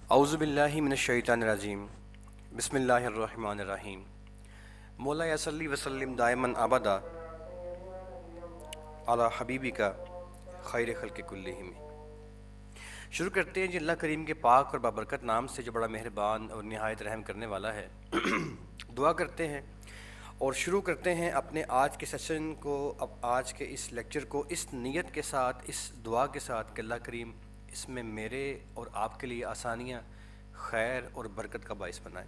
اعوذ باللہ من الشیطان الرجیم بسم اللہ الرحمن الرحیم مولا یا صلی وسلم دائما ابدا علی حبیبک خیر خلق کلہم۔ شروع کرتے ہیں جی اللہ کریم کے پاک اور بابرکت نام سے جو بڑا مہربان اور نہایت رحم کرنے والا ہے۔ دعا کرتے ہیں اور شروع کرتے ہیں اپنے آج کے سیشن کو، اب آج کے اس لیکچر کو اس نیت کے ساتھ، اس دعا کے ساتھ کہ اللہ کریم اس میں میرے اور آپ کے لیے آسانیاں، خیر اور برکت کا باعث بنائیں۔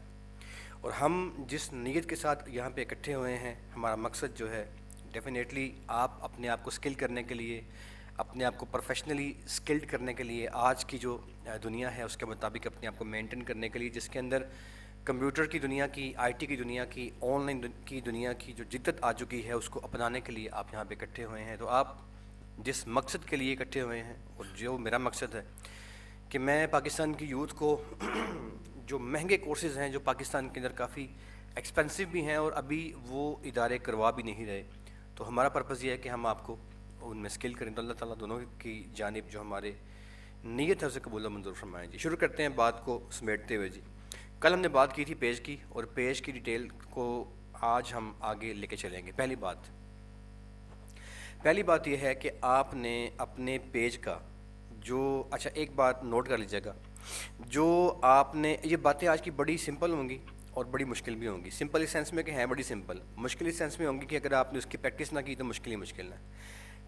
اور ہم جس نیت کے ساتھ یہاں پہ اکٹھے ہوئے ہیں، ہمارا مقصد جو ہے ڈیفینیٹلی آپ اپنے آپ کو اسکل کرنے کے لیے، اپنے آپ کو پروفیشنلی اسکلڈ کرنے کے لیے، آج کی جو دنیا ہے اس کے مطابق اپنے آپ کو مینٹین کرنے کے لیے، جس کے اندر کمپیوٹر کی دنیا کی، آئی ٹی کی دنیا کی، آن لائن کی دنیا کی جو جدت آ چکی ہے اس کو اپنانے کے لیے آپ یہاں پہ اکٹھے ہوئے ہیں۔ تو آپ جس مقصد کے لیے اکٹھے ہوئے ہیں اور جو میرا مقصد ہے کہ میں پاکستان کی یوتھ کو جو مہنگے کورسز ہیں جو پاکستان کے اندر کافی ایکسپینسو بھی ہیں اور ابھی وہ ادارے کروا بھی نہیں رہے، تو ہمارا پرپز یہ ہے کہ ہم آپ کو ان میں اسکل کریں۔ تو اللہ تعالیٰ دونوں کی جانب جو ہمارے نیت ہے اسے قبول و منظور فرمائیں جی۔ شروع کرتے ہیں بات کو سمیٹتے ہوئے جی۔ کل ہم نے بات کی تھی پیج کی، اور پیج کی ڈیٹیل کو آج ہم آگے لے کے چلیں گے۔ پہلی بات یہ ہے کہ آپ نے اپنے پیج کا جو ایک بات نوٹ کر لیجیے گا، جو آپ نے یہ باتیں آج کی بڑی سمپل ہوں گی اور بڑی مشکل بھی ہوں گی۔ سمپل اس سینس میں کہ ہیں بڑی سمپل، مشکل اس سینس میں ہوں گی کہ اگر آپ نے اس کی پریکٹس نہ کی تو مشکل ہی مشکل ہے۔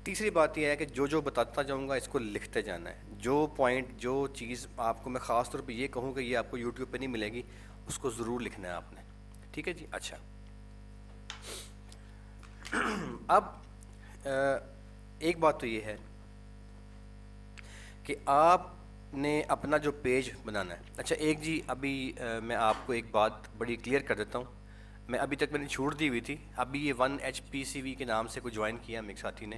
تیسری بات یہ ہے کہ جو بتاتا جاؤں گا اس کو لکھتے جانا ہے۔ جو پوائنٹ، جو چیز آپ کو میں خاص طور پہ یہ کہوں کہ یہ آپ کو یوٹیوب پہ نہیں ملے گی، اس کو ضرور لکھنا ہے آپ نے، ٹھیک ہے جی۔ اچھا، اب ایک بات تو یہ ہے کہ آپ نے اپنا جو پیج بنانا ہے۔ اچھا ایک جی ابھی میں آپ کو ایک بات بڑی کلیئر کر دیتا ہوں، میں ابھی تک میں نے چھوڑ دی ہوئی تھی، ابھی یہ 1HPCV کے نام سے کوئی جوائن کیا ہم ایک ساتھی نے۔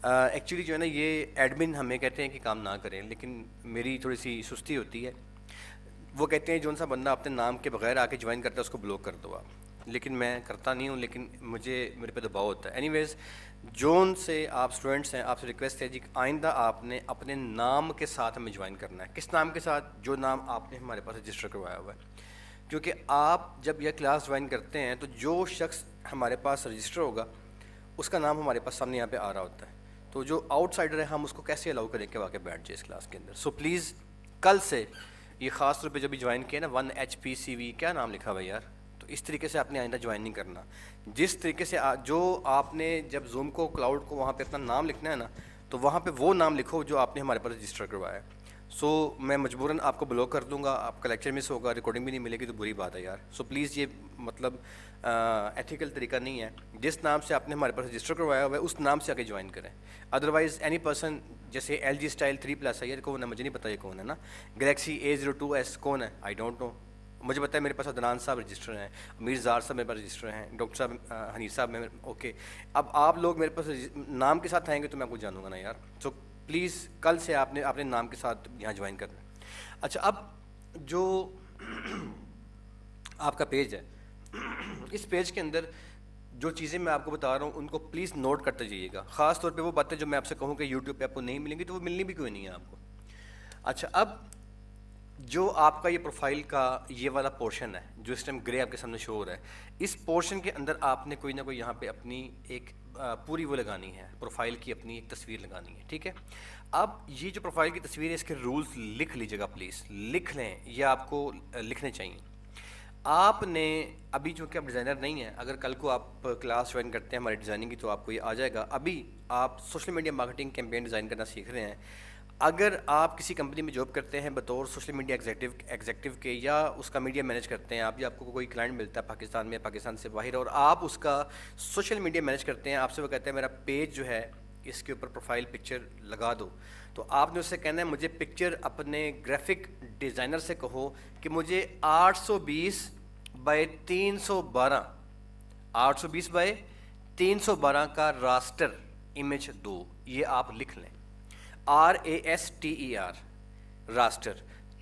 ایکچولی جو ہے نا یہ ایڈمن ہمیں کہتے ہیں کہ کام نہ کریں، لیکن میری تھوڑی سی سستی ہوتی ہے۔ وہ کہتے ہیں جون سا بندہ اپنے نام کے بغیر آ کے جوائن کرتا ہے اس کو بلاک کر دو آپ، لیکن میں کرتا نہیں ہوں، لیکن میرے پہ دباؤ ہوتا ہے۔ اینی ویز جون سے آپ اسٹوڈنٹس ہیں، آپ سے ریکویسٹ ہے جی آئندہ آپ نے اپنے نام کے ساتھ ہمیں جوائن کرنا ہے۔ کس نام کے ساتھ؟ جو نام آپ نے ہمارے پاس رجسٹر کروایا ہوا ہے، کیونکہ آپ جب یہ کلاس جوائن کرتے ہیں تو جو شخص ہمارے پاس رجسٹر ہوگا اس کا نام ہمارے پاس سامنے یہاں پہ آ رہا ہوتا ہے، تو جو آؤٹ سائڈر ہے ہم اس کو کیسے الاؤ کریں کہ واقع بیٹھ جائے اس کلاس کے اندر۔ سو پلیز کل سے یہ خاص طور پہ جب بھی جوائن کیا نا 1HPCV، کیا نام لکھا ہوا یار، تو اس طریقے سے آپ نے آئندہ جوائن نہیں کرنا۔ جس طریقے سے جو آپ نے جب زوم کو، کلاؤڈ کو وہاں پہ اپنا نام لکھنا ہے نا، تو وہاں پہ وہ نام لکھو جو آپ نے ہمارے پاس رجسٹر کروایا ہے۔ سو میں مجبوراً آپ کو بلاک کر دوں گا، آپ کا لیکچر مس ہوگا، ریکارڈنگ بھی نہیں ملے گی تو بری بات ہے یار۔ سو پلیز یہ مطلب ایتھیکل طریقہ نہیں ہے، جس نام سے آپ نے ہمارے پاس رجسٹر کروایا ہوا ہے اس نام سے آگے جوائن کریں۔ ادروائز اینی پرسن، جیسے LG اسٹائل 3+ ہے، یہ کون ہے مجھے نہیں پتا، یہ کون ہے نا، گلیکسی A02S کون ہے، آئی ڈونٹ نو۔ مجھے پتا ہے میرے پاس عدنان صاحب رجسٹر ہیں، امیر زار صاحب میرے پاس رجسٹر ہیں، ڈاکٹر صاحب حنیف صاحب میں اوکے۔ اب آپ لوگ میرے پاس نام کے ساتھ آئیں گے تو میں آپ کو جانوں گا نا یار۔ سو پلیز کل سے آپ نے اپنے نام کے ساتھ یہاں جوائن کرنا ہے۔ اچھا اب جو آپ کا پیج ہے، اس پیج کے اندر جو چیزیں میں آپ کو بتا رہا ہوں ان کو پلیز نوٹ کرتے جائیے گا، خاص طور پہ وہ باتیں جو میں آپ سے کہوں کہ یوٹیوب پہ آپ کو نہیں ملیں گی تو وہ ملنی بھی کوئی نہیں ہے آپ کو۔ اچھا اب جو آپ کا یہ پروفائل کا یہ والا پورشن ہے جو اس ٹائم گرے آپ کے سامنے شو ہو رہا ہے، اس پورشن کے اندر آپ نے کوئی نہ کوئی یہاں پہ اپنی ایک پوری وہ لگانی ہے، پروفائل کی اپنی ایک تصویر لگانی ہے، ٹھیک ہے۔ اب یہ جو پروفائل کی تصویر ہے اس کے رولز لکھ لیجیے گا، پلیز لکھ لیں، یہ آپ کو لکھنے چاہیے۔ آپ نے ابھی چونکہ آپ ڈیزائنر نہیں ہیں، اگر کل کو آپ کلاس جوائن کرتے ہیں ہماری ڈیزائننگ کی تو آپ کو یہ آ جائے گا۔ ابھی آپ social media marketing campaign design کرنا سیکھ رہے ہیں۔ اگر آپ کسی کمپنی میں جاب کرتے ہیں بطور سوشل میڈیا ایگزیکٹو کے، یا اس کا میڈیا مینیج کرتے ہیں آپ، یا آپ کو کوئی کلائنٹ ملتا ہے پاکستان میں، پاکستان سے باہر، اور آپ اس کا سوشل میڈیا مینیج کرتے ہیں، آپ سے وہ کہتے ہیں میرا پیج جو ہے اس کے اوپر پروفائل پکچر لگا دو، تو آپ نے اس سے کہنا ہے مجھے پکچر اپنے گرافک ڈیزائنر سے کہو کہ مجھے 820x312 820x312 کا راسٹر امیج دو، یہ آپ لکھ لیں، RASTER راسٹر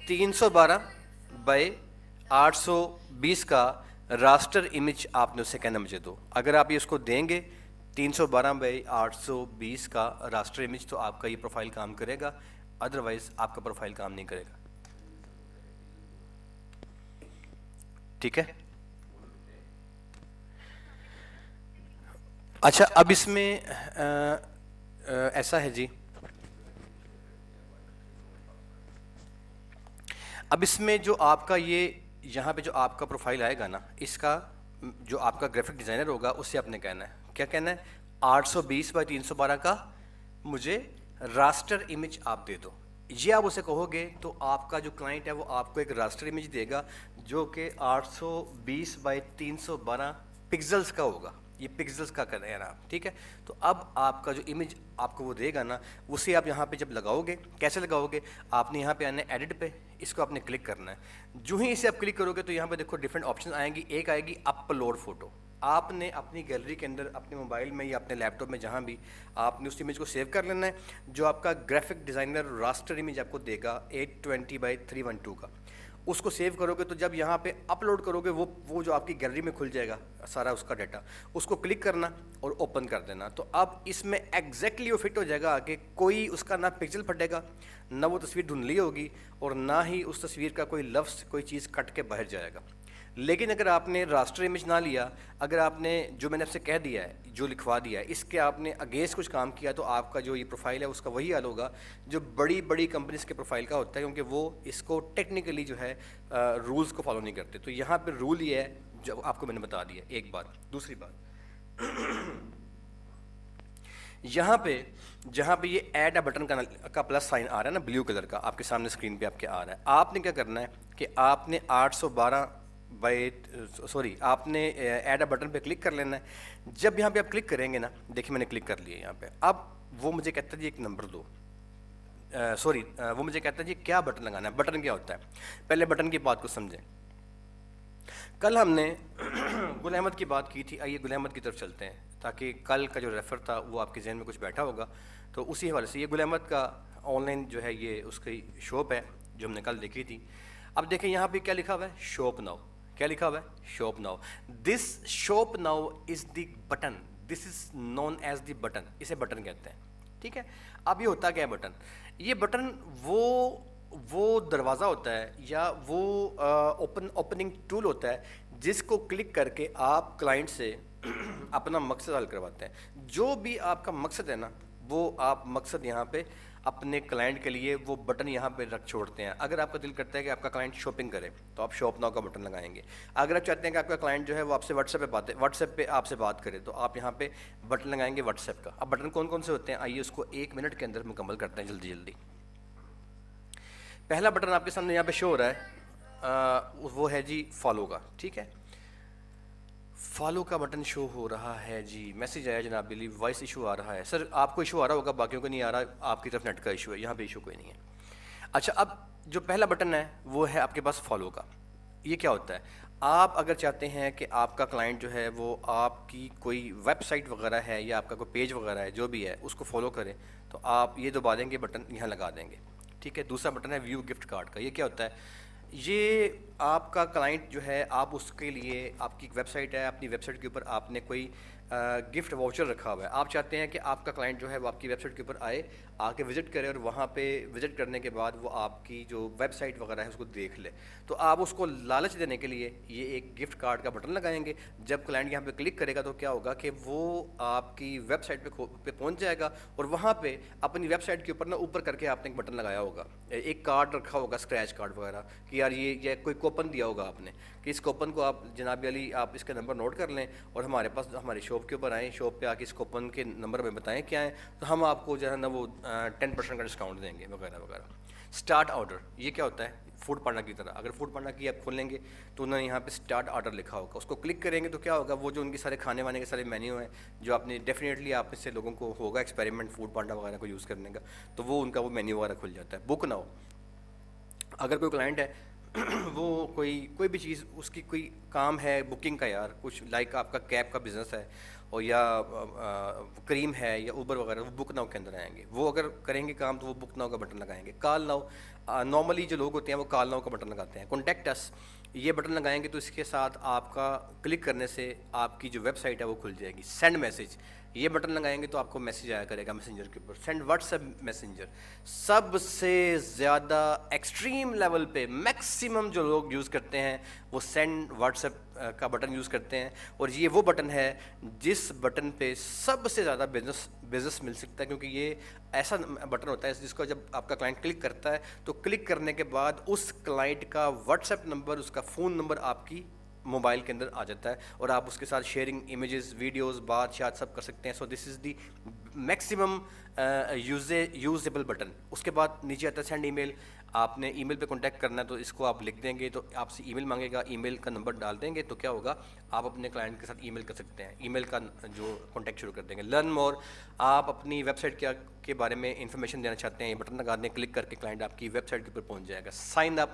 312x820 کا راسٹر امیج آپ نے اس سے کہنا مجھے دو۔ اگر آپ یہ اس کو دیں گے 312x820 کا راسٹر امیج، تو آپ کا یہ پروفائل کام کرے گا، ادروائز آپ کا پروفائل کام نہیں کرے گا۔ ٹھیک ہے. اچھا اب اس میں ایسا ہے جی، اب اس میں جو آپ کا یہ یہاں پہ جو آپ کا پروفائل آئے گا نا، اس کا جو آپ کا گرافک ڈیزائنر ہوگا اس سے آپ نے کہنا ہے، کیا کہنا ہے، 820x312 کا مجھے راسٹر امیج آپ دے دو. یہ آپ اسے کہو گے تو آپ کا جو کلائنٹ ہے وہ آپ کو ایک راسٹر امیج دے گا جو کہ 820x312 پکسلز کا ہوگا. یہ پکسلز کا کہنا ہے نا، ٹھیک ہے. تو اب آپ کا جو امیج آپ کو وہ دے گا نا، اسے آپ یہاں پہ جب لگاؤ گے، کیسے لگاؤ گے، آپ نے یہاں پہ آنا ہے ایڈٹ پہ، اس کو آپ نے کلک کرنا ہے. جو ہی اسے آپ کلک کرو گے تو یہاں پہ دیکھو ڈفرینٹ آپشن آئیں گی. ایک آئے گی اپلوڈ فوٹو. آپ نے اپنی گیلری کے اندر اپنے موبائل میں یا اپنے لیپ ٹاپ میں جہاں بھی آپ نے اس امیج کو سیو کر لینا ہے. جو آپ کا گرافک ڈیزائنر راسٹر امیج آپ کو دے گا 820x312 کا، اس کو سیو کرو گے تو جب یہاں پہ اپلوڈ کرو گے وہ جو آپ کی گیلری میں کھل جائے گا سارا اس کا ڈیٹا، اس کو کلک کرنا اور اوپن کر دینا. تو اب اس میں ایگزیکٹلی وہ فٹ ہو جائے گا کہ کوئی اس کا نہ پکسل پھٹے گا، نہ وہ تصویر دھندلی ہوگی، اور نہ ہی اس تصویر کا کوئی لفظ کوئی چیز کٹ کے باہر جائے گا. لیکن اگر آپ نے راسٹر امیج نہ لیا، اگر آپ نے جو میں نے آپ سے کہہ دیا ہے، جو لکھوا دیا ہے، اس کے آپ نے اگینسٹ کچھ کام کیا تو آپ کا جو یہ پروفائل ہے اس کا وہی حال ہوگا جو بڑی بڑی کمپنیز کے پروفائل کا ہوتا ہے، کیونکہ وہ اس کو ٹیکنیکلی جو ہے رولز کو فالو نہیں کرتے. تو یہاں پہ رول یہ ہے جو آپ کو میں نے بتا دیا. ایک بات. دوسری بات، یہاں پہ جہاں پہ یہ ایڈ اے بٹن کا پلس سائن آ رہا ہے نا بلیو کلر کا، آپ کے سامنے اسکرین پہ آپ کے آ رہا ہے، آپ نے کیا کرنا ہے کہ آپ نے 812 آپ نے ایڈ اے بٹن پہ کلک کر لینا ہے. جب یہاں پہ آپ کلک کریں گے نا، دیکھیں میں نے کلک کر لیا یہاں پہ. اب وہ مجھے کہتا ہے جی ایک نمبر دو، وہ مجھے کہتا ہے جی کیا بٹن لگانا ہے. بٹن کیا ہوتا ہے، پہلے بٹن کی بات کو سمجھیں. کل ہم نے گل احمد کی بات کی تھی. آئیے گل احمد کی طرف چلتے ہیں تاکہ کل کا جو ریفر تھا وہ آپ کے ذہن میں کچھ بیٹھا ہوگا. تو اسی حوالے سے یہ گل احمد کا آن لائن جو ہے یہ اس کی شاپ ہے جو ہم نے کل دیکھی تھی. اب دیکھیں یہاں پہ کیا لکھا ہوا ہے، شاپ ناؤ. کیا لکھا ہوا ہے، shop now. This shop now is the button, this is noun is the button. اسے بٹن کہتے ہیں، ٹھیک ہے. اب یہ ہوتا کیا ہے بٹن، یہ بٹن وہ دروازہ ہوتا ہے یا وہ اوپننگ ٹول ہوتا ہے جس کو کلک کر کے آپ کلائنٹ سے اپنا مقصد حل کرواتے ہیں. جو بھی آپ کا مقصد ہے نا، وہ آپ مقصد یہاں پہ اپنے کلائنٹ کے لیے وہ بٹن یہاں پہ رکھ چھوڑتے ہیں. اگر آپ کا دل کرتا ہے کہ آپ کا کلائنٹ شاپنگ کرے تو آپ شاپ ناؤ کا بٹن لگائیں گے. اگر آپ چاہتے ہیں کہ آپ کا کلائنٹ جو ہے وہ آپ سے واٹس ایپ پہ آپ سے بات کرے تو آپ یہاں پہ بٹن لگائیں گے واٹس ایپ کا. اب بٹن کون کون سے ہوتے ہیں، آئیے اس کو 1 منٹ کے اندر مکمل کرتے ہیں جلدی جلدی. پہلا بٹن آپ کے سامنے یہاں پہ شو ہو رہا ہے، وہ ہے جی فالو کا، ٹھیک ہے. فالو کا بٹن شو ہو رہا ہے جی. میسج آیا جناب بلی، وائس ایشو آ رہا ہے. سر آپ کو ایشو آ رہا ہوگا، باقیوں کو نہیں آ رہا، آپ کی طرف نیٹ کا ایشو ہے، یہاں پہ ایشو کوئی نہیں ہے. اچھا اب جو پہلا بٹن ہے وہ ہے آپ کے پاس فالو کا. یہ کیا ہوتا ہے، آپ اگر چاہتے ہیں کہ آپ کا کلائنٹ جو ہے وہ آپ کی کوئی ویب سائٹ وغیرہ ہے یا آپ کا کوئی پیج وغیرہ ہے جو بھی ہے اس کو فالو کرے تو آپ یہ دبا دیں گے، بٹن یہاں لگا دیں گے، ٹھیک ہے. دوسرا بٹن ہے ویو گفٹ کارڈ کا. یہ کیا ہوتا ہے، یہ آپ کا کلائنٹ جو ہے آپ اس کے لیے، آپ کی ویب سائٹ ہے، اپنی ویب سائٹ کے اوپر آپ نے کوئی گفٹ واؤچر رکھا ہوا ہے. آپ چاہتے ہیں کہ آپ کا کلائنٹ جو ہے وہ آپ کی ویب سائٹ کے اوپر آئے، آ کے وزٹ کرے، اور وہاں پہ وزٹ کرنے کے بعد وہ آپ کی جو ویب سائٹ وغیرہ ہے اس کو دیکھ لے. تو آپ اس کو لالچ دینے کے لیے یہ ایک گفٹ کارڈ کا بٹن لگائیں گے. جب کلائنٹ یہاں پہ کلک کرے گا تو کیا ہوگا کہ وہ آپ کی ویب سائٹ پہ پہنچ جائے گا، اور وہاں پہ اپنی ویب سائٹ کے اوپر نا اوپر کر کے آپ نے ایک بٹن لگایا ہوگا، ایک کارڈ رکھا ہوگا اسکریچ کارڈ وغیرہ کہ یار یہ کوئی کوپن دیا ہوگا آپ نے کہ اس کوپن کو آپ جناب علی آپ اس کا نمبر نوٹ کر لیں اور ہمارے پاس ہماری شاپ کے اوپر آئیں، شاپ پہ آ کے اس کوپن کے نمبر میں بتائیں کیا ہیں تو ہم آپ کو جو ہے نا وہ 10% کا ڈسکاؤنٹ دیں گے وغیرہ وغیرہ. اسٹارٹ آرڈر، یہ کیا ہوتا ہے، فوڈ پانڈا کی طرح. اگر فوڈ پانڈا کی آپ کھولیں گے تو انہوں نے یہاں پہ اسٹارٹ آرڈر لکھا ہوگا، اس کو کلک کریں گے تو کیا ہوگا، وہ جو ان کے سارے کھانے وانے کے سارے مینیو ہیں جو آپ نے ڈیفینیٹلی آپ سے لوگوں کو ہوگا ایکسپیریمنٹ فوڈ پانڈا وغیرہ کو یوز کرنے کا، تو وہ ان کا وہ مینیو وغیرہ کھل جاتا ہے. بک ناؤ، اگر کوئی کلائنٹ ہے وہ کوئی بھی چیز اس کی کوئی کام ہے بکنگ کا، یار کچھ لائک آپ کا کیب کا بزنس ہے اور یا کریم ہے یا اوبر وغیرہ، وہ بک ناؤ کے اندر آئیں گے. وہ اگر کریں گے کام تو وہ بک ناؤ کا بٹن لگائیں گے. کال ناؤ، نارملی جو لوگ ہوتے ہیں وہ کال ناؤ کا بٹن لگاتے ہیں. کانٹیکٹ اس، یہ بٹن لگائیں گے تو اس کے ساتھ آپ کا کلک کرنے سے آپ کی جو ویب سائٹ ہے وہ کھل جائے گی. سینڈ میسج، یہ بٹن لگائیں گے تو آپ کو میسیج آیا کرے گا میسنجر کے اوپر. سینڈ واٹس ایپ میسنجر سب سے زیادہ ایکسٹریم لیول پہ میکسیمم جو لوگ یوز کرتے ہیں وہ سینڈ واٹس ایپ کا بٹن یوز کرتے ہیں, اور یہ وہ بٹن ہے جس بٹن پہ سب سے زیادہ بزنس مل سکتا ہے, کیونکہ یہ ایسا بٹن ہوتا ہے جس کو جب آپ کا کلائنٹ کلک کرتا ہے تو کلک کرنے کے بعد اس کلائنٹ کا واٹس ایپ نمبر, اس کا فون نمبر آپ کی موبائل کے اندر آ جاتا ہے, اور آپ اس کے ساتھ شیئرنگ امیجز, ویڈیوز, بات چیت سب کر سکتے ہیں. سو دس از دی میکسیمم یوزیبل بٹن. اس کے بعد نیچے آتا ہے سینڈ ای میل. آپ نے ای میل پہ کانٹیکٹ کرنا ہے تو اس کو آپ لکھ دیں گے تو آپ سے ای میل مانگے گا, ای میل کا نمبر ڈال دیں گے تو کیا ہوگا, آپ اپنے کلائنٹ کے ساتھ ای میل کر سکتے ہیں, ای میل کا جو کانٹیکٹ شروع کر دیں گے. لرن مور, آپ اپنی ویب سائٹ کے بارے میں انفارمیشن دینا چاہتے ہیں, یہ بٹن لگا دیں, کلک کر کے کلائنٹ آپ کی ویب سائٹ کے اوپر پہنچ جائے گا. سائن اپ,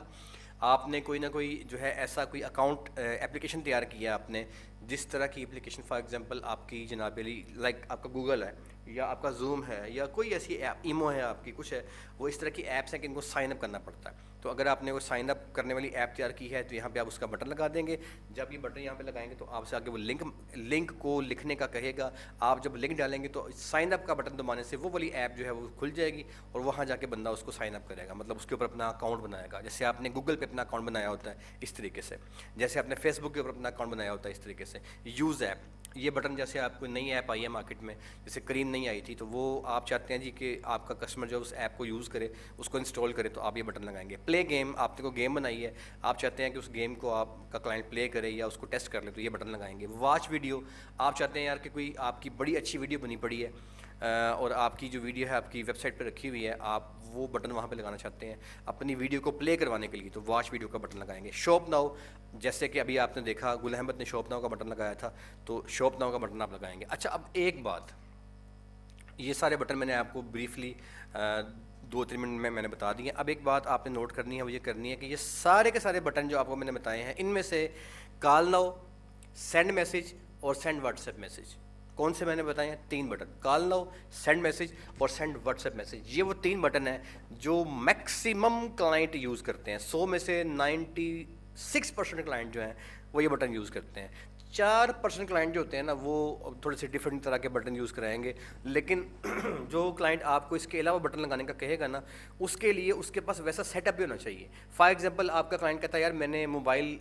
آپ نے کوئی نہ کوئی جو ہے ایسا کوئی اکاؤنٹ اپلیکیشن تیار کیا آپ نے, جس طرح کی اپلیکیشن فار ایگزامپل آپ کی جناب علی لائک آپ کا گوگل ہے یا آپ کا زوم ہے یا کوئی ایسی ایپ, ایمو ہے آپ کی, کچھ ہے, وہ اس طرح کی ایپس ہیں کہ ان کو سائن اپ کرنا پڑتا ہے. تو اگر آپ نے وہ سائن اپ کرنے والی ایپ تیار کی ہے تو یہاں پہ آپ اس کا بٹن لگا دیں گے. جب یہ بٹن یہاں پہ لگائیں گے تو آپ سے آگے وہ لنک کو لکھنے کا کہے گا. آپ جب لنک ڈالیں گے تو سائن اپ کا بٹن دبانے سے وہ والی ایپ جو ہے وہ کھل جائے گی, اور وہاں جا کے بندہ اس کو سائن اپ کرے گا, مطلب اس کے اوپر اپنا اکاؤنٹ بنائے گا. جیسے آپ نے گوگل پہ اپنا اکاؤنٹ بنایا ہوتا ہے اس طریقے سے, جیسے آپ نے فیس بک کے اوپر اپنا اکاؤنٹ بنایا ہوتا ہے اس طریقے سے. یوز ایپ, یہ بٹن جیسے آپ کو نئی ایپ آئی ہے مارکیٹ میں, جیسے کریم نہیں آئی تھی, تو وہ آپ چاہتے ہیں جی کہ آپ کا کسٹمر جو اس ایپ کو یوز کرے, اس کو انسٹال کرے, تو آپ یہ بٹن لگائیں گے. پلے گیم, آپ نے کوئی گیم بنائی ہے, آپ چاہتے ہیں کہ اس گیم کو آپ کا کلائنٹ پلے کرے یا اس کو ٹیسٹ کر لے, تو یہ بٹن لگائیں گے. واچ ویڈیو, آپ چاہتے ہیں یار کہ کوئی آپ کی بڑی اچھی ویڈیو بنی پڑی ہے اور آپ کی جو ویڈیو ہے آپ کی ویب سائٹ پہ رکھی ہوئی ہے, آپ وہ بٹن وہاں پہ لگانا چاہتے ہیں اپنی ویڈیو کو پلے کروانے کے لیے, تو واچ ویڈیو کا بٹن لگائیں گے. شاپ ناؤ, جیسے کہ ابھی آپ نے دیکھا گل احمد نے شاپ ناؤ کا بٹن لگایا تھا, تو شاپ ناؤ کا بٹن آپ لگائیں گے. اچھا, اب ایک بات, یہ سارے بٹن میں نے آپ کو بریفلی 2-3 منٹ میں نے بتا دی ہیں. اب ایک بات آپ نے نوٹ کرنی ہے, وہ یہ کرنی ہے کہ یہ سارے کے سارے بٹن جو آپ کو میں نے بتائے ہیں, ان میں سے کال ناؤ, سینڈ میسیج اور سینڈ واٹس ایپ میسیج, کون سے میں نے بتائے ہیں؟ 3 بٹن. کال ناؤ, سینڈ میسیج اور سینڈ واٹس ایپ میسیج, یہ وہ 3 بٹن ہیں جو میکسیمم کلائنٹ یوز کرتے ہیں. 100 میں سے 96% کلائنٹ جو ہیں وہ یہ بٹن یوز کرتے ہیں. 4% کلائنٹ جو ہوتے ہیں نا وہ تھوڑے سے ڈفرینٹ طرح کے بٹن یوز کرائیں گے, لیکن جو کلائنٹ آپ کو اس کے علاوہ بٹن لگانے کا کہے گا نا, اس کے لیے اس کے پاس ویسا سیٹ اپ بھی ہونا چاہیے. فار ایگزامپل آپ کا کلائنٹ کہتا ہے یار میں نے موبائل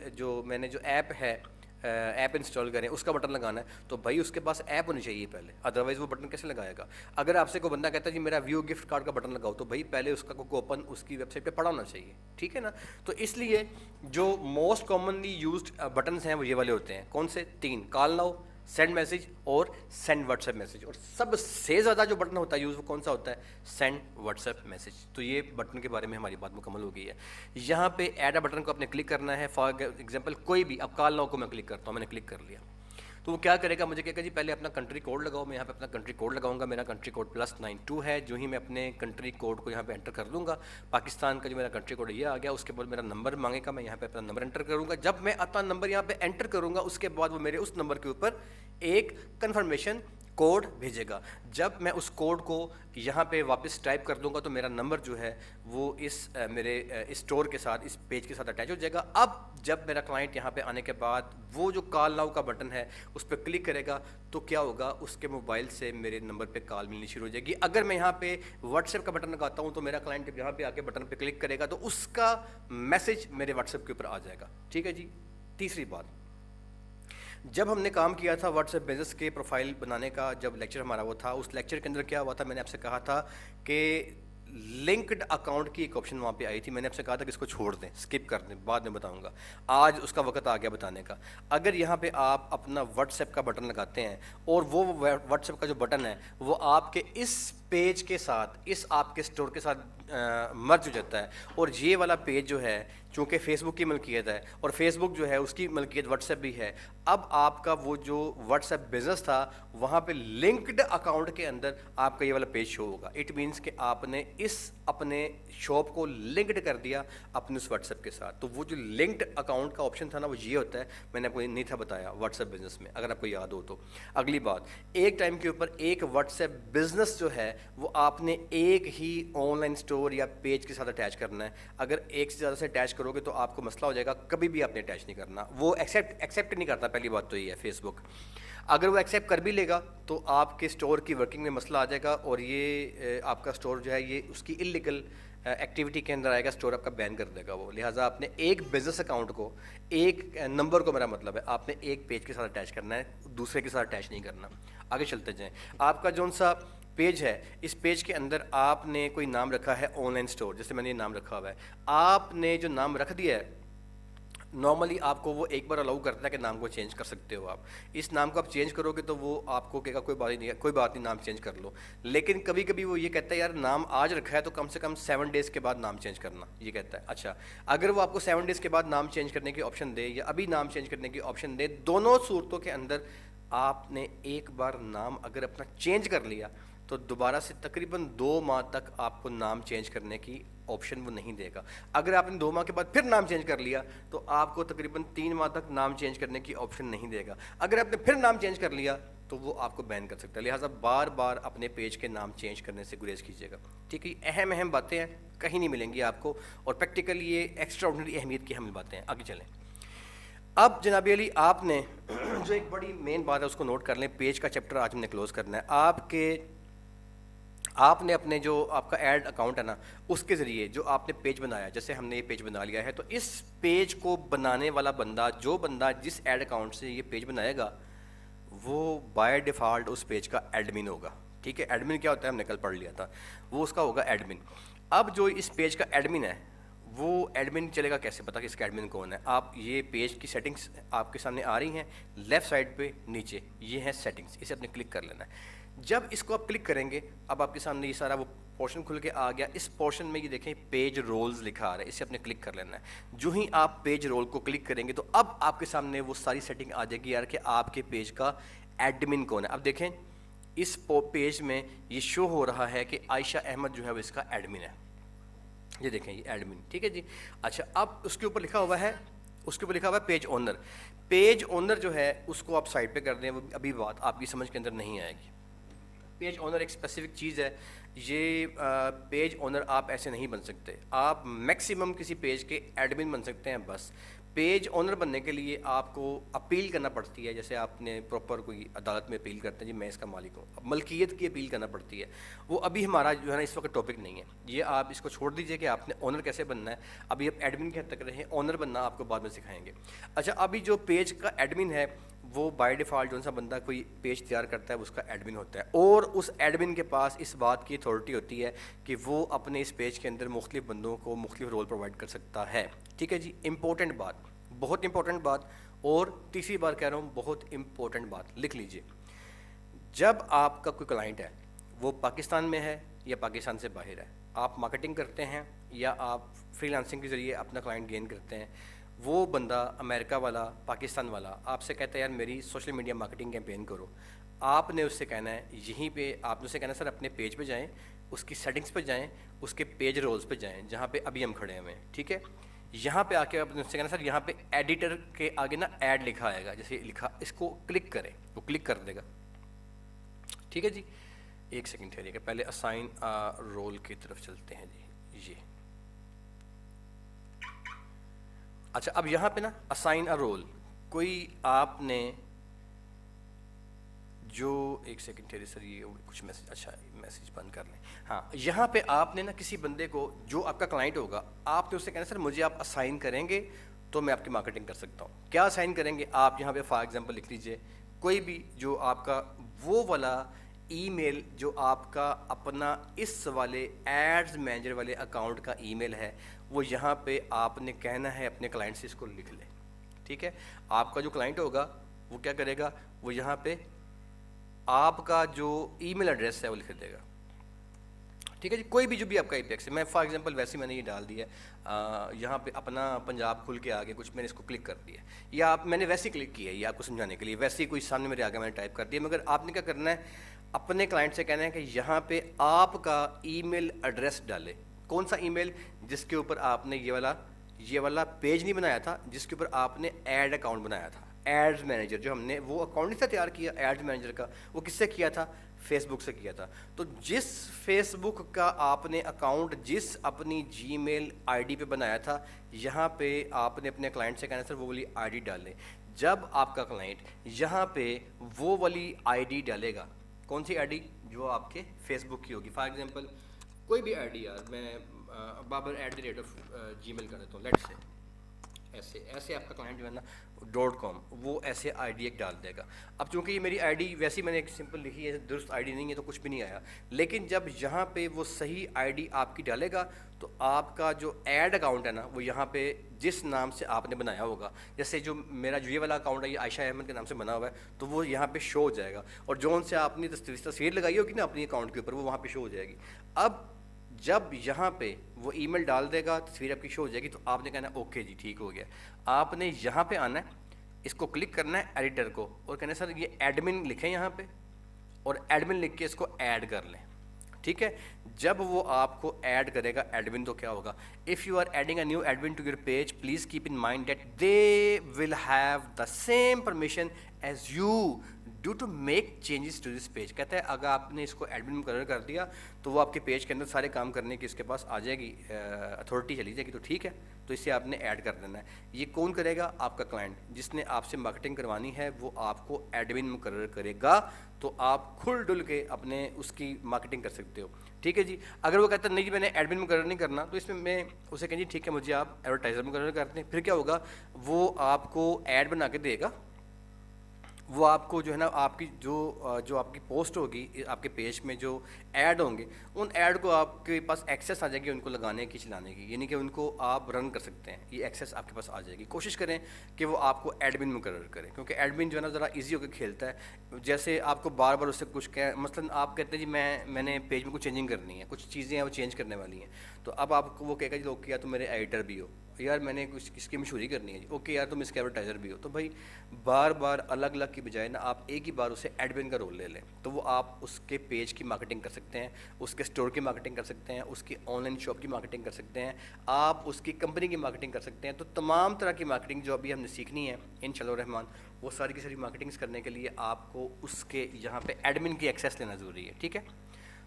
میں نے جو ایپ ہے ایپ انسٹال کریں, اس کا بٹن لگانا ہے, تو بھائی اس کے پاس ایپ ہونی چاہیے پہلے, ادروائز وہ بٹن کیسے لگائے گا. اگر آپ سے کوئی بندہ کہتا ہے جی میرا ویو گفٹ کارڈ کا بٹن لگاؤ, تو بھائی پہلے اس کا کوپن اس کی ویب سائٹ پہ پڑا ہونا چاہیے, ٹھیک ہے نا. تو اس لیے جو موسٹ کامنلی یوزڈ بٹنس ہیں وہ یہ والے ہوتے ہیں. کون سے؟ 3, کال ناؤ, سینڈ میسیج اور سینڈ واٹس ایپ میسیج. اور سب سے زیادہ جو بٹن ہوتا ہے یوز وہ کون سا ہوتا ہے؟ Send what's app message. تو یہ بٹن کے بارے میں ہماری بات مکمل ہو گئی ہے. یہاں پہ ایڈ اے بٹن کو آپ نے کلک کرنا ہے. فار ایگزامپل کوئی بھی, اب کال ناؤ کو میں کلک کرتا ہوں, میں نے کلک کر لیا, تو وہ کیا کرے گا, مجھے کہے گا جی پہلے اپنا کنٹری کوڈ لگاؤ. میں یہاں پہ اپنا کنٹری کوڈ لگاؤں گا, میرا کنٹری کوڈ +92 ہے. جو ہی میں اپنے کنٹری کوڈ کو یہاں پہ انٹر کر دوں گا, پاکستان کا جو میرا کنٹری کوڈ یہ آ گیا. اس کے بعد میرا نمبر مانگے گا, میں یہاں پہ اپنا نمبر انٹر کروں گا. جب میں اپنا نمبر یہاں پہ انٹر کروں گا, اس کے بعد وہ میرے اس نمبر کے اوپر ایک کنفرمیشن کوڈ بھیجے گا. جب میں اس کوڈ کو یہاں پہ واپس ٹائپ کر دوں گا تو میرا نمبر جو ہے وہ اس میرے اسٹور کے ساتھ, اس پیج کے ساتھ اٹیچ ہو جائے گا. اب جب میرا کلائنٹ یہاں پہ آنے کے بعد وہ جو کال ناؤ کا بٹن ہے اس پہ کلک کرے گا, تو کیا ہوگا, اس کے موبائل سے میرے نمبر پہ کال ملنی شروع ہو جائے گی. اگر میں یہاں پہ واٹس ایپ کا بٹن لگاتا ہوں تو میرا کلائنٹ جب یہاں پہ آ کے بٹن پہ کلک کرے گا تو اس کا میسیج میرے واٹس ایپ کے اوپر آ جائے گا, ٹھیک ہے جی. تیسری بات, جب ہم نے کام کیا تھا واٹس ایپ بزنس کے پروفائل بنانے کا, جب لیکچر ہمارا وہ تھا, اس لیکچر کے اندر کیا ہوا تھا, میں نے آپ سے کہا تھا کہ لنکڈ اکاؤنٹ کی ایک آپشن وہاں پہ آئی تھی. میں نے آپ سے کہا تھا کہ اس کو چھوڑ دیں, اسکپ کر دیں, بعد میں بتاؤں گا. آج اس کا وقت آ گیا بتانے کا. اگر یہاں پہ آپ اپنا واٹس ایپ کا بٹن لگاتے ہیں اور وہ واٹس ایپ کا جو بٹن ہے وہ آپ کے اس پیج کے ساتھ, اس آپ کے اسٹور کے ساتھ مرج ہو جاتا ہے, اور یہ والا پیج جو ہے چونکہ فیس بک کی ملکیت ہے اور فیس بک جو ہے اس کی ملکیت واٹس ایپ بھی ہے, اب آپ کا وہ جو واٹس ایپ بزنس تھا وہاں پہ لنکڈ اکاؤنٹ کے اندر آپ کا یہ والا پیج شو ہوگا. اٹ مینس کہ آپ نے اس اپنے شاپ کو لنکڈ کر دیا اپنے اس واٹس ایپ کے ساتھ. تو وہ جو لنکڈ اکاؤنٹ کا آپشن تھا نا وہ یہ ہوتا ہے, میں نے آپ کو نہیں تھا بتایا واٹس ایپ بزنس میں, اگر آپ کو یاد ہو تو. اگلی بات, ایک ٹائم کے اوپر ایک واٹس ایپ بزنس جو ہے وہ آپ نے ایک ہی آن لائن اسٹور یا پیج کے ساتھ اٹیچ کرنا ہے. اگر ایک سے زیادہ سے اٹیچ کرو گے تو آپ کو مسئلہ ہو جائے گا, کبھی بھی آپ نے اٹیچ نہیں کرنا, وہ ایکسیپٹ نہیں کرتا. پہلی بات تو یہ ہے فیس بک. اگر وہ ایکسیپٹ کر بھی لے گا تو آپ کے اسٹور کی ورکنگ میں مسئلہ آ جائے گا اور یہ آپ کا اسٹور جو ہے یہ اس کی انلیگل ایکٹیویٹی کے اندر آئے گا, اسٹور آپ کا بین کر دے گا وہ. لہٰذا آپ نے ایک بزنس اکاؤنٹ کو, ایک نمبر کو, میرا مطلب ہے آپ نے ایک پیج کے ساتھ اٹیچ کرنا ہے, دوسرے کے ساتھ اٹیچ نہیں کرنا. آگے چلتے جائیں. آپ کا جون سا پیج ہے, اس پیج کے اندر آپ نے کوئی نام رکھا ہے آن لائن اسٹور, جیسے میں نے یہ نام رکھا ہوا ہے. آپ نے جو نام رکھ دیا ہے نارملی آپ کو وہ ایک بار الاؤ کرتا ہے کہ نام کو چینج کر سکتے ہو آپ. اس نام کو آپ چینج کرو گے تو وہ آپ کو کہے گا کوئی بات نہیں نام چینج کر لو. لیکن کبھی کبھی وہ یہ کہتا ہے یار نام آج رکھا ہے تو کم سے کم 7 days کے بعد نام چینج کرنا, یہ کہتا ہے. اچھا, اگر وہ آپ کو 7 days کے بعد نام چینج کرنے کی آپشن دے یا ابھی نام چینج کرنے کی آپشن دے, دونوں صورتوں کے اندر آپ نے ایک بار نام اگر اپنا چینج کر لیا تو دوبارہ سے تقریباً 2 ماہ تک آپ کو نام چینج کرنے کی آپشن وہ نہیں دے گا. اگر آپ نے 2 ماہ کے بعد پھر نام چینج کر لیا تو آپ کو تقریباً 3 ماہ تک نام چینج کرنے کی آپشن نہیں دے گا. اگر آپ نے پھر نام چینج کر لیا تو وہ آپ کو بین کر سکتا ہے. لہٰذا بار بار اپنے پیج کے نام چینج کرنے سے گریز کیجیے گا. ٹھیک ہے, اہم باتیں ہیں, کہیں نہیں ملیں گی آپ کو, اور پریکٹیکلی یہ ایکسٹرا آرڈنری اہمیت کی حامل باتیں ہیں. آگے چلیں. اب جناب علی آپ نے جو ایک بڑی مین بات ہے اس کو نوٹ کر لیں. پیج کا چیپٹر آج ہم نے کلوز کرنا ہے. آپ نے اپنے جو آپ کا ایڈ اکاؤنٹ ہے نا, اس کے ذریعے جو آپ نے پیج بنایا, جیسے ہم نے یہ پیج بنا لیا ہے, تو اس پیج کو بنانے والا بندہ, جو بندہ جس ایڈ اکاؤنٹ سے یہ پیج بنائے گا, وہ بائی ڈیفالٹ اس پیج کا ایڈمن ہوگا. ٹھیک ہے, ایڈمن کیا ہوتا ہے ہم نے کل پڑھ لیا تھا, وہ اس کا ہوگا ایڈمن. اب جو اس پیج کا ایڈمن ہے وہ ایڈمن چلے گا کیسے پتا کہ اس کا ایڈمن کون ہے؟ آپ یہ پیج کی سیٹنگز آپ کے سامنے آ رہی ہیں, لیفٹ سائڈ پہ نیچے یہ ہیں سیٹنگز, اسے آپ نے کلک کر لینا ہے. جب اس کو آپ کلک کریں گے اب آپ کے سامنے یہ سارا وہ پورشن کھل کے آ گیا. اس پورشن میں یہ دیکھیں پیج رولز لکھا آ رہا ہے, اسے آپ نے کلک کر لینا ہے. جو ہی آپ پیج رول کو کلک کریں گے تو اب آپ کے سامنے وہ ساری سیٹنگ آ جائے گی یار کہ آپ کے پیج کا ایڈمن کون ہے. اب دیکھیں اس پیج میں یہ شو ہو رہا ہے کہ عائشہ احمد جو ہے وہ اس کا ایڈمن ہے. یہ دیکھیں یہ ایڈمن. ٹھیک ہے جی. اچھا, اب اس کے اوپر لکھا ہوا ہے پیج اونر. پیج اونر جو ہے اس کو آپ سائڈ پہ کر دیں, ابھی بات آپ کی سمجھ کے اندر نہیں آئے گی. پیج اونر ایک اسپیسیفک چیز ہے. یہ پیج اونر آپ ایسے نہیں بن سکتے. آپ میکسیمم کسی پیج کے ایڈمن بن سکتے ہیں بس. پیج اونر بننے کے لیے آپ کو اپیل کرنا پڑتی ہے, جیسے آپ نے پراپر کوئی عدالت میں اپیل کرتے ہیں جی میں اس کا مالک ہوں, ملکیت کی اپیل کرنا پڑتی ہے. وہ ابھی ہمارا جو ہے نا اس وقت ٹاپک نہیں ہے, یہ آپ اس کو چھوڑ دیجئے کہ آپ نے اونر کیسے بننا ہے. ابھی آپ ایڈمن کے حد تک رہیں, اونر بننا آپ کو بعد میں سکھائیں گے. اچھا, ابھی جو پیج کا ایڈمن ہے وہ بائی ڈیفالٹ جو سا بندہ کوئی پیج تیار کرتا ہے اس کا ایڈمن ہوتا ہے, اور اس ایڈمن کے پاس اس بات کی اتھارٹی ہوتی ہے کہ وہ اپنے اس پیج کے اندر مختلف بندوں کو مختلف رول پرووائڈ کر سکتا ہے. ٹھیک ہے جی. امپورٹنٹ بات, بہت امپورٹنٹ بات, اور تیسری بار کہہ رہا ہوں بہت امپورٹنٹ بات, لکھ لیجئے. جب آپ کا کوئی کلائنٹ ہے وہ پاکستان میں ہے یا پاکستان سے باہر ہے, آپ مارکیٹنگ کرتے ہیں یا آپ فری لانسنگ کے ذریعے اپنا کلائنٹ گین کرتے ہیں, وہ بندہ امریکہ والا, پاکستان والا آپ سے کہتا ہے یار میری سوشل میڈیا مارکیٹنگ کیمپین کرو. آپ نے اس سے کہنا ہے یہیں پہ, آپ نے اسے کہنا ہے سر اپنے پیج پہ جائیں, اس کی سیٹنگز پہ جائیں, اس کے پیج رولز پہ جائیں جہاں پہ ابھی ہم کھڑے ہوئے ہیں. ٹھیک ہے, یہاں پہ آ کے آپ نے اس سے کہنا سر یہاں پہ ایڈیٹر کے آگے نا ایڈ لکھا آئے گا, جیسے لکھا, اس کو کلک کریں, وہ کلک کر دے گا. ٹھیک ہے جی. ایک سیکنڈ ٹھہریے گا, پہلے اسائن رول کی طرف چلتے ہیں جی. یہ اچھا, اب یہاں پہ نا اسائن اے رول, کوئی آپ نے جو, ایک سیکنڈ ٹھہریے سر یہ کچھ میسیج, اچھا میسیج بند کر لیں. ہاں, یہاں پہ آپ نے نا کسی بندے کو جو آپ کا کلائنٹ ہوگا, آپ نے اس سے کہنا سر مجھے آپ اسائن کریں گے تو میں آپ کی مارکیٹنگ کر سکتا ہوں. کیا اسائن کریں گے آپ یہاں پہ فار ایگزامپل لکھ لیجئے کوئی بھی جو آپ کا وہ والا ای میل جو آپ کا اپنا اس والے ایڈز مینیجر والے اکاؤنٹ کا ای میل ہے, وہ یہاں پہ آپ نے کہنا ہے اپنے کلائنٹ سے اس کو لکھ لیں. ٹھیک ہے, آپ کا جو کلائنٹ ہوگا وہ کیا کرے گا, وہ یہاں پہ آپ کا جو ای میل ایڈریس ہے وہ لکھ دے گا. ٹھیک ہے جی. کوئی بھی جو بھی آپ کا ای پی ایکس ہے, میں فار ایگزامپل ویسے میں نے یہ ڈال دیا ہے یہاں پہ اپنا پنجاب کھل کے آگے کچھ میں نے اس کو کلک کر دیا, یا میں نے ویسے ہی کلک کیا ہے یہ آپ کو سمجھانے کے لیے, ویسے ہی کوئی سامنے میرے آگے میں نے ٹائپ کر دیا. مگر آپ نے کیا کرنا ہے, اپنے کلائنٹ سے کہنا ہے کہ یہاں پہ آپ کا ای میل ایڈریس ڈالے. کون سا ای میل, جس کے اوپر آپ نے یہ والا پیج نہیں بنایا تھا, جس کے اوپر آپ نے ایڈ اکاؤنٹ بنایا تھا, ایڈز مینیجر. جو ہم نے وہ اکاؤنٹ نہیں تھا تیار کیا ایڈز مینیجر کا, وہ کس سے کیا تھا, فیس بک سے کیا تھا. تو جس فیس بک کا آپ نے اکاؤنٹ جس اپنی جی میل آئی ڈی پہ بنایا تھا, یہاں پہ آپ نے اپنے کلائنٹ سے کہنا سر وہ والی آئی ڈی ڈال لیں. جب آپ کا کلائنٹ یہاں پہ وہ والی آئی ڈی ڈالے گا، کون سی آئی ڈی؟ جو آپ کے فیس بک کی ہوگی. فار ایگزامپل کوئی بھی آئی ڈی، یار میں Baabar@gmail کر دیتا ہوں، لیٹ سے ایسے آپ کا کلائنٹ جو ہے نا .com وہ ایسے آئی ڈی ایک ڈال دے گا. اب چونکہ یہ میری آئی ڈی ویسی میں نے ایک سمپل لکھی ہے، درست آئی ڈی نہیں ہے تو کچھ بھی نہیں آیا، لیکن جب یہاں پہ وہ صحیح آئی ڈی آپ کی ڈالے گا تو آپ کا جو ایڈ اکاؤنٹ ہے نا وہ یہاں پہ جس نام سے آپ نے بنایا ہوگا، جیسے جو میرا جو یہ والا اکاؤنٹ ہے یہ عائشہ احمد کے نام سے بنا ہوا ہے تو وہ یہاں پہ شو ہو جائے گا، اور جو ان سے آپ نے تصویر لگائی ہوگی نا اپنی اکاؤنٹ کے اوپر وہ وہاں پہ شو ہو جائے گی. اب جب یہاں پہ وہ ای میل ڈال دے گا، تصویر آپ کی شو ہو جائے گی، تو آپ نے کہنا ہے اوکے جی ٹھیک ہو گیا. آپ نے یہاں پہ آنا ہے، اس کو کلک کرنا ہے ایڈیٹر کو، اور کہنا ہے سر یہ ایڈمن لکھیں یہاں پہ، اور ایڈمن لکھ کے اس کو ایڈ کر لیں. ٹھیک ہے، جب وہ آپ کو ایڈ کرے گا ایڈمن تو کیا ہوگا، if you are adding a new admin to your page please keep in mind that they will have the same permission as you do to make changes to this page. کہتا ہے اگر آپ نے اس کو admin مقرر کر دیا تو وہ آپ کے پیج کے اندر سارے کام کرنے کی اس کے پاس آ جائے گی، اتھارٹی چلی جائے گی. تو ٹھیک ہے، تو اسے آپ نے ایڈ کر دینا ہے. یہ کون کرے گا؟ آپ کا کلائنٹ، جس نے آپ سے مارکیٹنگ کروانی ہے وہ آپ کو ایڈمن مقرر کرے گا، تو آپ کھل ڈل کے اپنے اس کی مارکیٹنگ کر سکتے ہو. ٹھیک ہے جی. اگر وہ کہتا ہے نہیں جی میں نے ایڈمن مقرر نہیں کرنا، تو اس میں اسے کہیں جی ٹھیک ہے مجھے آپ ایڈورٹائزر مقرر کرتے ہیں. پھر کیا ہوگا، وہ آپ کو ایڈ بنا کے دے گا، وہ آپ کو جو ہے نا آپ کی جو آپ کی پوسٹ ہوگی آپ کے پیج میں جو ایڈ ہوں گے ان ایڈ کو آپ کے پاس ایکسیس آ جائے گی ان کو لگانے کی چلانے کی، یعنی کہ ان کو آپ رن کر سکتے ہیں. یہ ایکسیس آپ کے پاس آ جائے گی. کوشش کریں کہ وہ آپ کو ایڈمن مقرر کریں، کیونکہ ایڈمن جو ہے نا ذرا ایزی ہو کے کھیلتا ہے. جیسے آپ کو بار بار اس سے کچھ مثلاً آپ کہتے ہیں جی میں نے پیج میں کچھ چینجنگ کرنی ہے، کچھ چیزیں ہیں وہ چینج کرنے والی ہیں، تو اب آپ کو وہ کہے گا جی اوکے یار تم میرے ایڈیٹر بھی ہو، یار میں نے کچھ اس کی مشہوری کرنی ہے جی اوکے یار تم اس کے ایڈورٹائزر بھی ہو. تو بھائی بار بار الگ الگ کی بجائے نا آپ ایک ہی بار اسے ایڈمن کا رول لے لیں، تو وہ آپ اس کے پیج کی مارکیٹنگ کر سکتے ہیں، اس کے اسٹور کی مارکیٹنگ کر سکتے ہیں، اس کی آن لائن شاپ کی مارکیٹنگ کر سکتے ہیں، آپ اس کی کمپنی کی مارکیٹنگ کر سکتے ہیں. تو تمام طرح کی مارکیٹنگ جو ابھی ہم نے سیکھنی ہے انشاءاللہ الرحمن، وہ ساری کی ساری مارکیٹنگز کرنے کے لیے آپ کو اس کے یہاں پہ ایڈمن کی ایکسیس لینا ضروری ہے. ٹھیک ہے،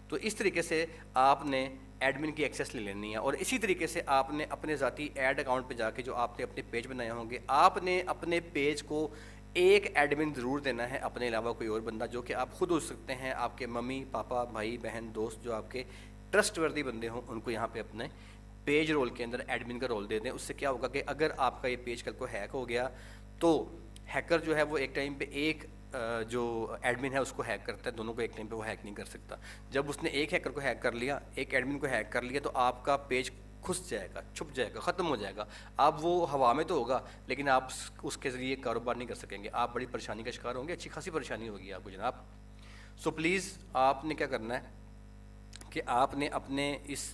تو اس طریقے سے آپ نے ایڈمن کی ایکسیس لے لینی ہے. اور اسی طریقے سے آپ نے اپنے ذاتی ایڈ اکاؤنٹ پہ جا کے جو آپ نے اپنے پیج بنائے ہوں گے، آپ نے اپنے پیج کو ایک ایڈمن ضرور دینا ہے اپنے علاوہ کوئی اور بندہ، جو کہ آپ خود ہو سکتے ہیں، آپ کے ممی پاپا بھائی بہن دوست جو آپ کے ٹرسٹ وردی بندے ہوں، ان کو یہاں پہ اپنے پیج رول کے اندر ایڈمن کا رول دے دیں. اس سے کیا ہوگا کہ اگر آپ کا یہ پیج کل کو ہیک ہو گیا تو ہیکر جو ہے وہ ایک ٹائم پہ ایک جو ایڈمن ہے اس کو ہیک کرتا ہے، دونوں کو ایک ٹائم پہ وہ ہیک نہیں کر سکتا. جب اس نے ایک ہیکر کو ہیک کر لیا، ایک ایڈمن کو ہیک کر لیا، تو آپ کا پیج کھس جائے گا، چھپ جائے گا، ختم ہو جائے گا. اب وہ ہوا میں تو ہوگا لیکن آپ اس کے ذریعے کاروبار نہیں کر سکیں گے، آپ بڑی پریشانی کا شکار ہوں گے، اچھی خاصی پریشانی ہوگی آپ کو جناب. سو پلیز آپ نے کیا کرنا ہے کہ آپ نے اپنے اس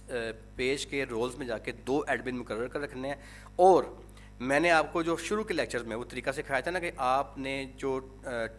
پیج کے رولز میں جا کے 2 ایڈمن مقرر کر رکھنے ہیں. اور میں نے آپ کو جو شروع کے لیکچرز میں وہ طریقہ سکھایا تھا نا کہ آپ نے جو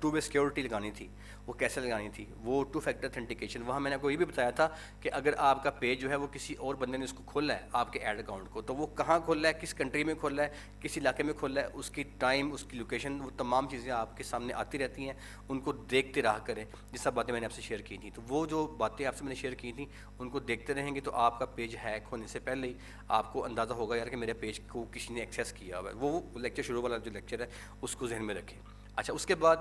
2 وے سیکیورٹی لگانی تھی وہ کیسے لگانی تھی، وہ 2 فیکٹر اتھینٹیکیشن، وہاں میں نے آپ کو یہ بھی بتایا تھا کہ اگر آپ کا پیج جو ہے وہ کسی اور بندے نے اس کو کھولا ہے آپ کے ایڈ اکاؤنٹ کو، تو وہ کہاں کھولا ہے، کس کنٹری میں کھولا ہے، کس علاقے میں کھولا ہے، اس کی ٹائم، اس کی لوکیشن، وہ تمام چیزیں آپ کے سامنے آتی رہتی ہیں، ان کو دیکھتے رہا کریں. یہ سب باتیں میں نے آپ سے شیئر کی تھیں، تو وہ جو باتیں آپ سے میں نے شیئر کی تھیں ان کو دیکھتے رہیں گے تو آپ کا پیج ہیک ہونے سے پہلے ہی آپ کو اندازہ ہوگا یار کہ میرے پیج کو کسی نے ایکسیس کیا ہوا ہے. وہ لیکچر شروع والا جو لیکچر ہے اس کو ذہن میں رکھیں. اچھا، اس کے بعد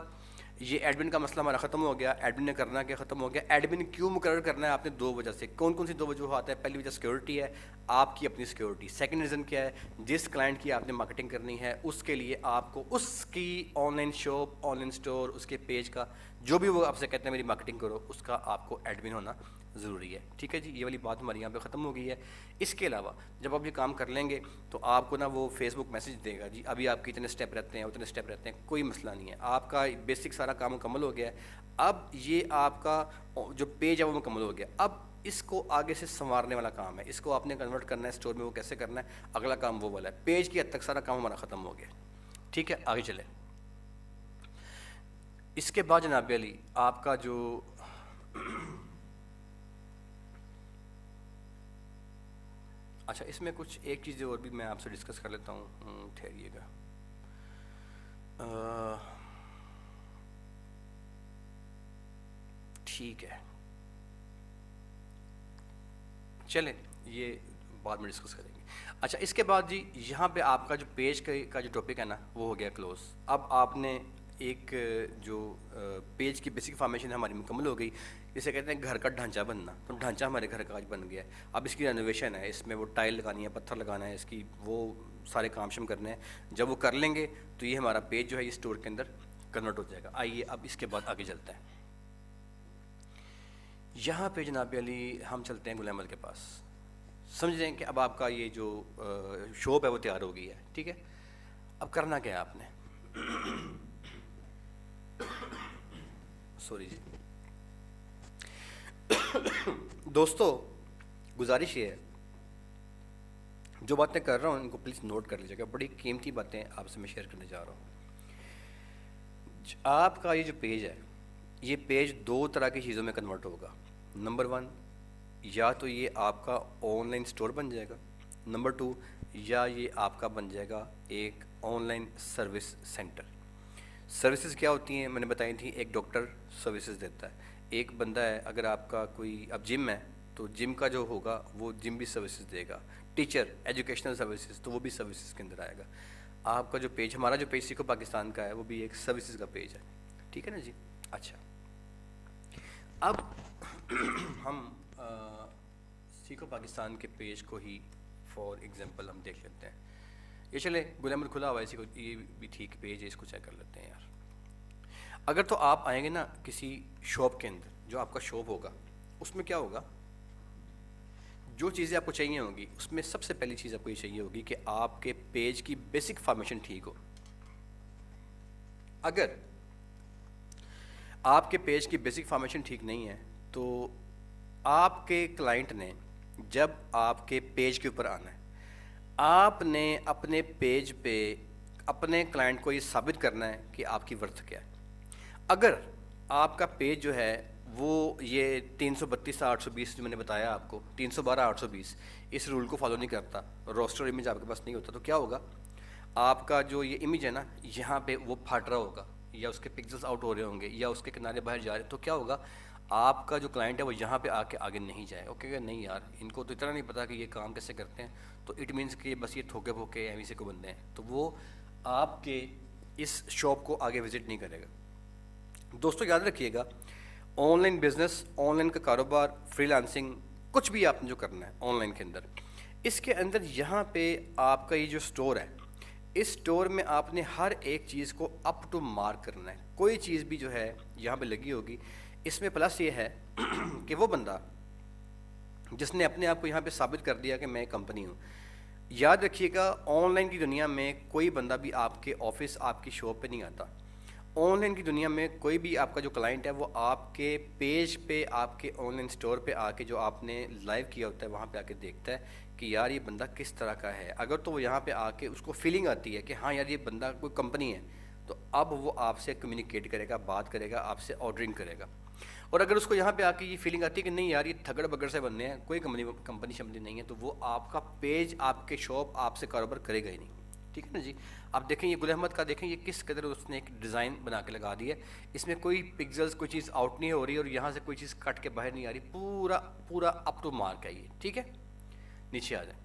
یہ ایڈمن کا مسئلہ ہمارا ختم ہو گیا. ایڈمن نے کرنا کیا ختم ہو گیا. ایڈمن کیوں مقرر کرنا ہے آپ نے 2 وجہ سے. کون کون سی 2 وجوہات ہیں؟ پہلی وجہ سیکیورٹی ہے، آپ کی اپنی سیکیورٹی. سیکنڈ ریزن کیا ہے؟ جس کلائنٹ کی آپ نے مارکیٹنگ کرنی ہے اس کے لیے آپ کو اس کی online shop, online store, اس کے پیج کا جو بھی وہ آپ سے کہتے ہیں میری مارکیٹنگ کرو، اس کا آپ کو ایڈمن ہونا ضروری ہے. ٹھیک ہے جی، یہ والی بات ہماری یہاں پہ ختم ہو گئی ہے. اس کے علاوہ جب آپ یہ کام کر لیں گے تو آپ کو نا وہ فیس بک میسج دے گا جی ابھی آپ کے اتنے اسٹیپ رہتے ہیں، اتنے اسٹیپ رہتے ہیں. کوئی مسئلہ نہیں ہے، آپ کا بیسک سارا کام مکمل ہو گیا ہے. اب یہ آپ کا جو پیج ہے وہ مکمل ہو گیا. اب اس کو آگے سے سنوارنے والا کام ہے، اس کو آپ نے کنورٹ کرنا ہے اسٹور میں. وہ کیسے کرنا ہے؟ اگلا کام وہ والا ہے. پیج کی حد تک سارا کام ہمارا ختم ہو گیا. ٹھیک ہے، آگے چلیں. اس کے بعد جناب علی آپ کا جو اچھا، اس میں کچھ ایک چیز اور بھی میں آپ سے ڈسکس کر لیتا ہوں، ٹھہریے گا. ٹھیک ہے، چلیں یہ بعد میں ڈسکس کریں گے. اچھا اس کے بعد جی یہاں پہ آپ کا جو پیج کا جو ٹاپک ہے نا وہ ہو گیا کلوز. اب آپ نے ایک جو پیج کی بیسک فارمیشن ہماری مکمل ہو گئی, جسے کہتے ہیں گھر کا ڈھانچہ بننا, تو ڈھانچہ ہمارے گھر کا آج بن گیا ہے. اب اس کی رینوویشن ہے, اس میں وہ ٹائل لگانی ہے, پتھر لگانا ہے, اس کی وہ سارے کام شم کرنے ہیں. جب وہ کر لیں گے تو یہ ہمارا پیج جو ہے یہ اسٹور کے اندر کنورٹ ہو جائے گا. آئیے اب اس کے بعد آگے چلتے ہیں. یہاں پہ جناب علی ہم چلتے ہیں گل احمد کے پاس. سمجھ رہے ہیں کہ اب آپ کا یہ جو شاپ ہے وہ تیار ہو گئی ہے, ٹھیک ہے. اب کرنا کیا ہے آپ نے, سوری جی دوستو, گزارش یہ ہے جو باتیں کر رہا ہوں ان کو پلیز نوٹ کر لیجیے گا, بڑی قیمتی باتیں آپ سے میں شیئر کرنے جا رہا ہوں. آپ کا یہ جو پیج ہے یہ پیج دو طرح کی چیزوں میں کنورٹ ہوگا. نمبر 1, یا تو یہ آپ کا آن لائن اسٹور بن جائے گا. نمبر 2, یا یہ آپ کا بن جائے گا ایک on line service centre. Services کیا ہوتی ہیں میں نے بتائی تھیں. ایک ڈاکٹر سروسز دیتا ہے, ایک بندہ ہے اگر آپ کا کوئی اب جم ہے تو جم کا جو ہوگا وہ جم بھی سروسز دے گا. ٹیچر ایجوکیشنل سروسز تو وہ بھی سروسز کے اندر آئے گا. آپ کا جو پیج, ہمارا جو پیج سیکھو پاکستان کا ہے وہ بھی ایک سروسز کا پیج ہے, ٹھیک ہے نا جی. اچھا اب ہم سیکھو پاکستان کے پیج کو ہی فار ایگزامپل ہم دیکھ لیتے ہیں. یہ چلے گل احمد کھلا ہوا ہے, اسی کو یہ بھی ٹھیک پیج ہے, اس کو چیک کر لیتے ہیں یار. اگر تو آپ آئیں گے نا کسی شاپ کے اندر, جو آپ کا شاپ ہوگا اس میں کیا ہوگا, جو چیزیں آپ کو چاہیے ہوں گی اس میں سب سے پہلی چیز آپ کو یہ چاہیے ہوگی کہ آپ کے پیج کی بیسک فارمیشن ٹھیک ہو. اگر آپ کے پیج کی بیسک فارمیشن ٹھیک نہیں ہے تو آپ کے کلائنٹ نے جب آپ کے پیج کے اوپر آنا ہے, آپ نے اپنے پیج پہ اپنے کلائنٹ کو یہ ثابت کرنا ہے کہ آپ کی ورتھ کیا ہے. اگر آپ کا پیج جو ہے وہ یہ 332/820 جو میں نے بتایا آپ کو, 312/820 اس رول کو فالو نہیں کرتا, روسٹر امیج آپ کے پاس نہیں ہوتا, تو کیا ہوگا, آپ کا جو یہ امیج ہے نا یہاں پہ وہ پھٹ رہا ہوگا, یا اس کے پکسلز آؤٹ ہو رہے ہوں گے, یا اس کے کنارے باہر جا رہے, تو کیا ہوگا, آپ کا جو کلائنٹ ہے وہ یہاں پہ آ کے آگے نہیں جائے. اوکے کہ نہیں یار, ان کو تو اتنا نہیں پتا کہ یہ کام کیسے کرتے ہیں, تو اٹ مینس کہ بس یہ تھوکے پھوکے ایویں سے کو بندے ہیں, تو وہ آپ کے اس شاپ کو آگے وزٹ نہیں کرے گا. دوستو یاد رکھیے گا, online business, online کا کاروبار, فری لانسنگ, کچھ بھی آپ نے جو کرنا ہے آن لائن کے اندر, اس کے اندر یہاں پہ آپ کا یہ جو سٹور ہے, اس سٹور میں آپ نے ہر ایک چیز کو اپ ٹو مارک کرنا ہے. کوئی چیز بھی جو ہے یہاں پہ لگی ہوگی, اس میں پلس یہ ہے کہ وہ بندہ جس نے اپنے آپ کو یہاں پہ ثابت کر دیا کہ میں ایک کمپنی ہوں. یاد رکھیے گا آن لائن کی دنیا میں کوئی بندہ بھی آپ کے آفس, آپ کی شاپ پہ نہیں آتا. آن لائن کی دنیا میں کوئی بھی آپ کا جو کلائنٹ ہے وہ آپ کے پیج پہ, آپ کے آن لائن سٹور پہ آ کے جو آپ نے لائیو کیا ہوتا ہے وہاں پہ آ کے دیکھتا ہے کہ یار یہ بندہ کس طرح کا ہے. اگر تو وہ یہاں پہ آ کے اس کو فیلنگ آتی ہے کہ ہاں یار یہ بندہ کوئی کمپنی ہے, تو اب وہ آپ سے کمیونیکیٹ کرے گا, بات کرے گا, آپ سے آرڈرنگ کرے گا. اور اگر اس کو یہاں پہ آ کے یہ فیلنگ آتی ہے کہ نہیں یار یہ تھگڑ بگڑ سے بننے ہیں, کوئی کمپنی شمپنی نہیں ہے, تو وہ آپ کا پیج, آپ کے شاپ آپ سے کاروبار کرے گا ہی نہیں. ٹھیک ہے نا جی. آپ دیکھیں یہ گل احمد کا, دیکھیں یہ کس قدر اس نے ایک ڈیزائن بنا کے لگا دی ہے, اس میں کوئی پکسلز کوئی چیز آؤٹ نہیں ہو رہی اور یہاں سے کوئی چیز کٹ کے باہر نہیں آ رہی, پورا پورا اپ ٹو مارک ہے یہ. ٹھیک ہے, نیچے آ جائیں.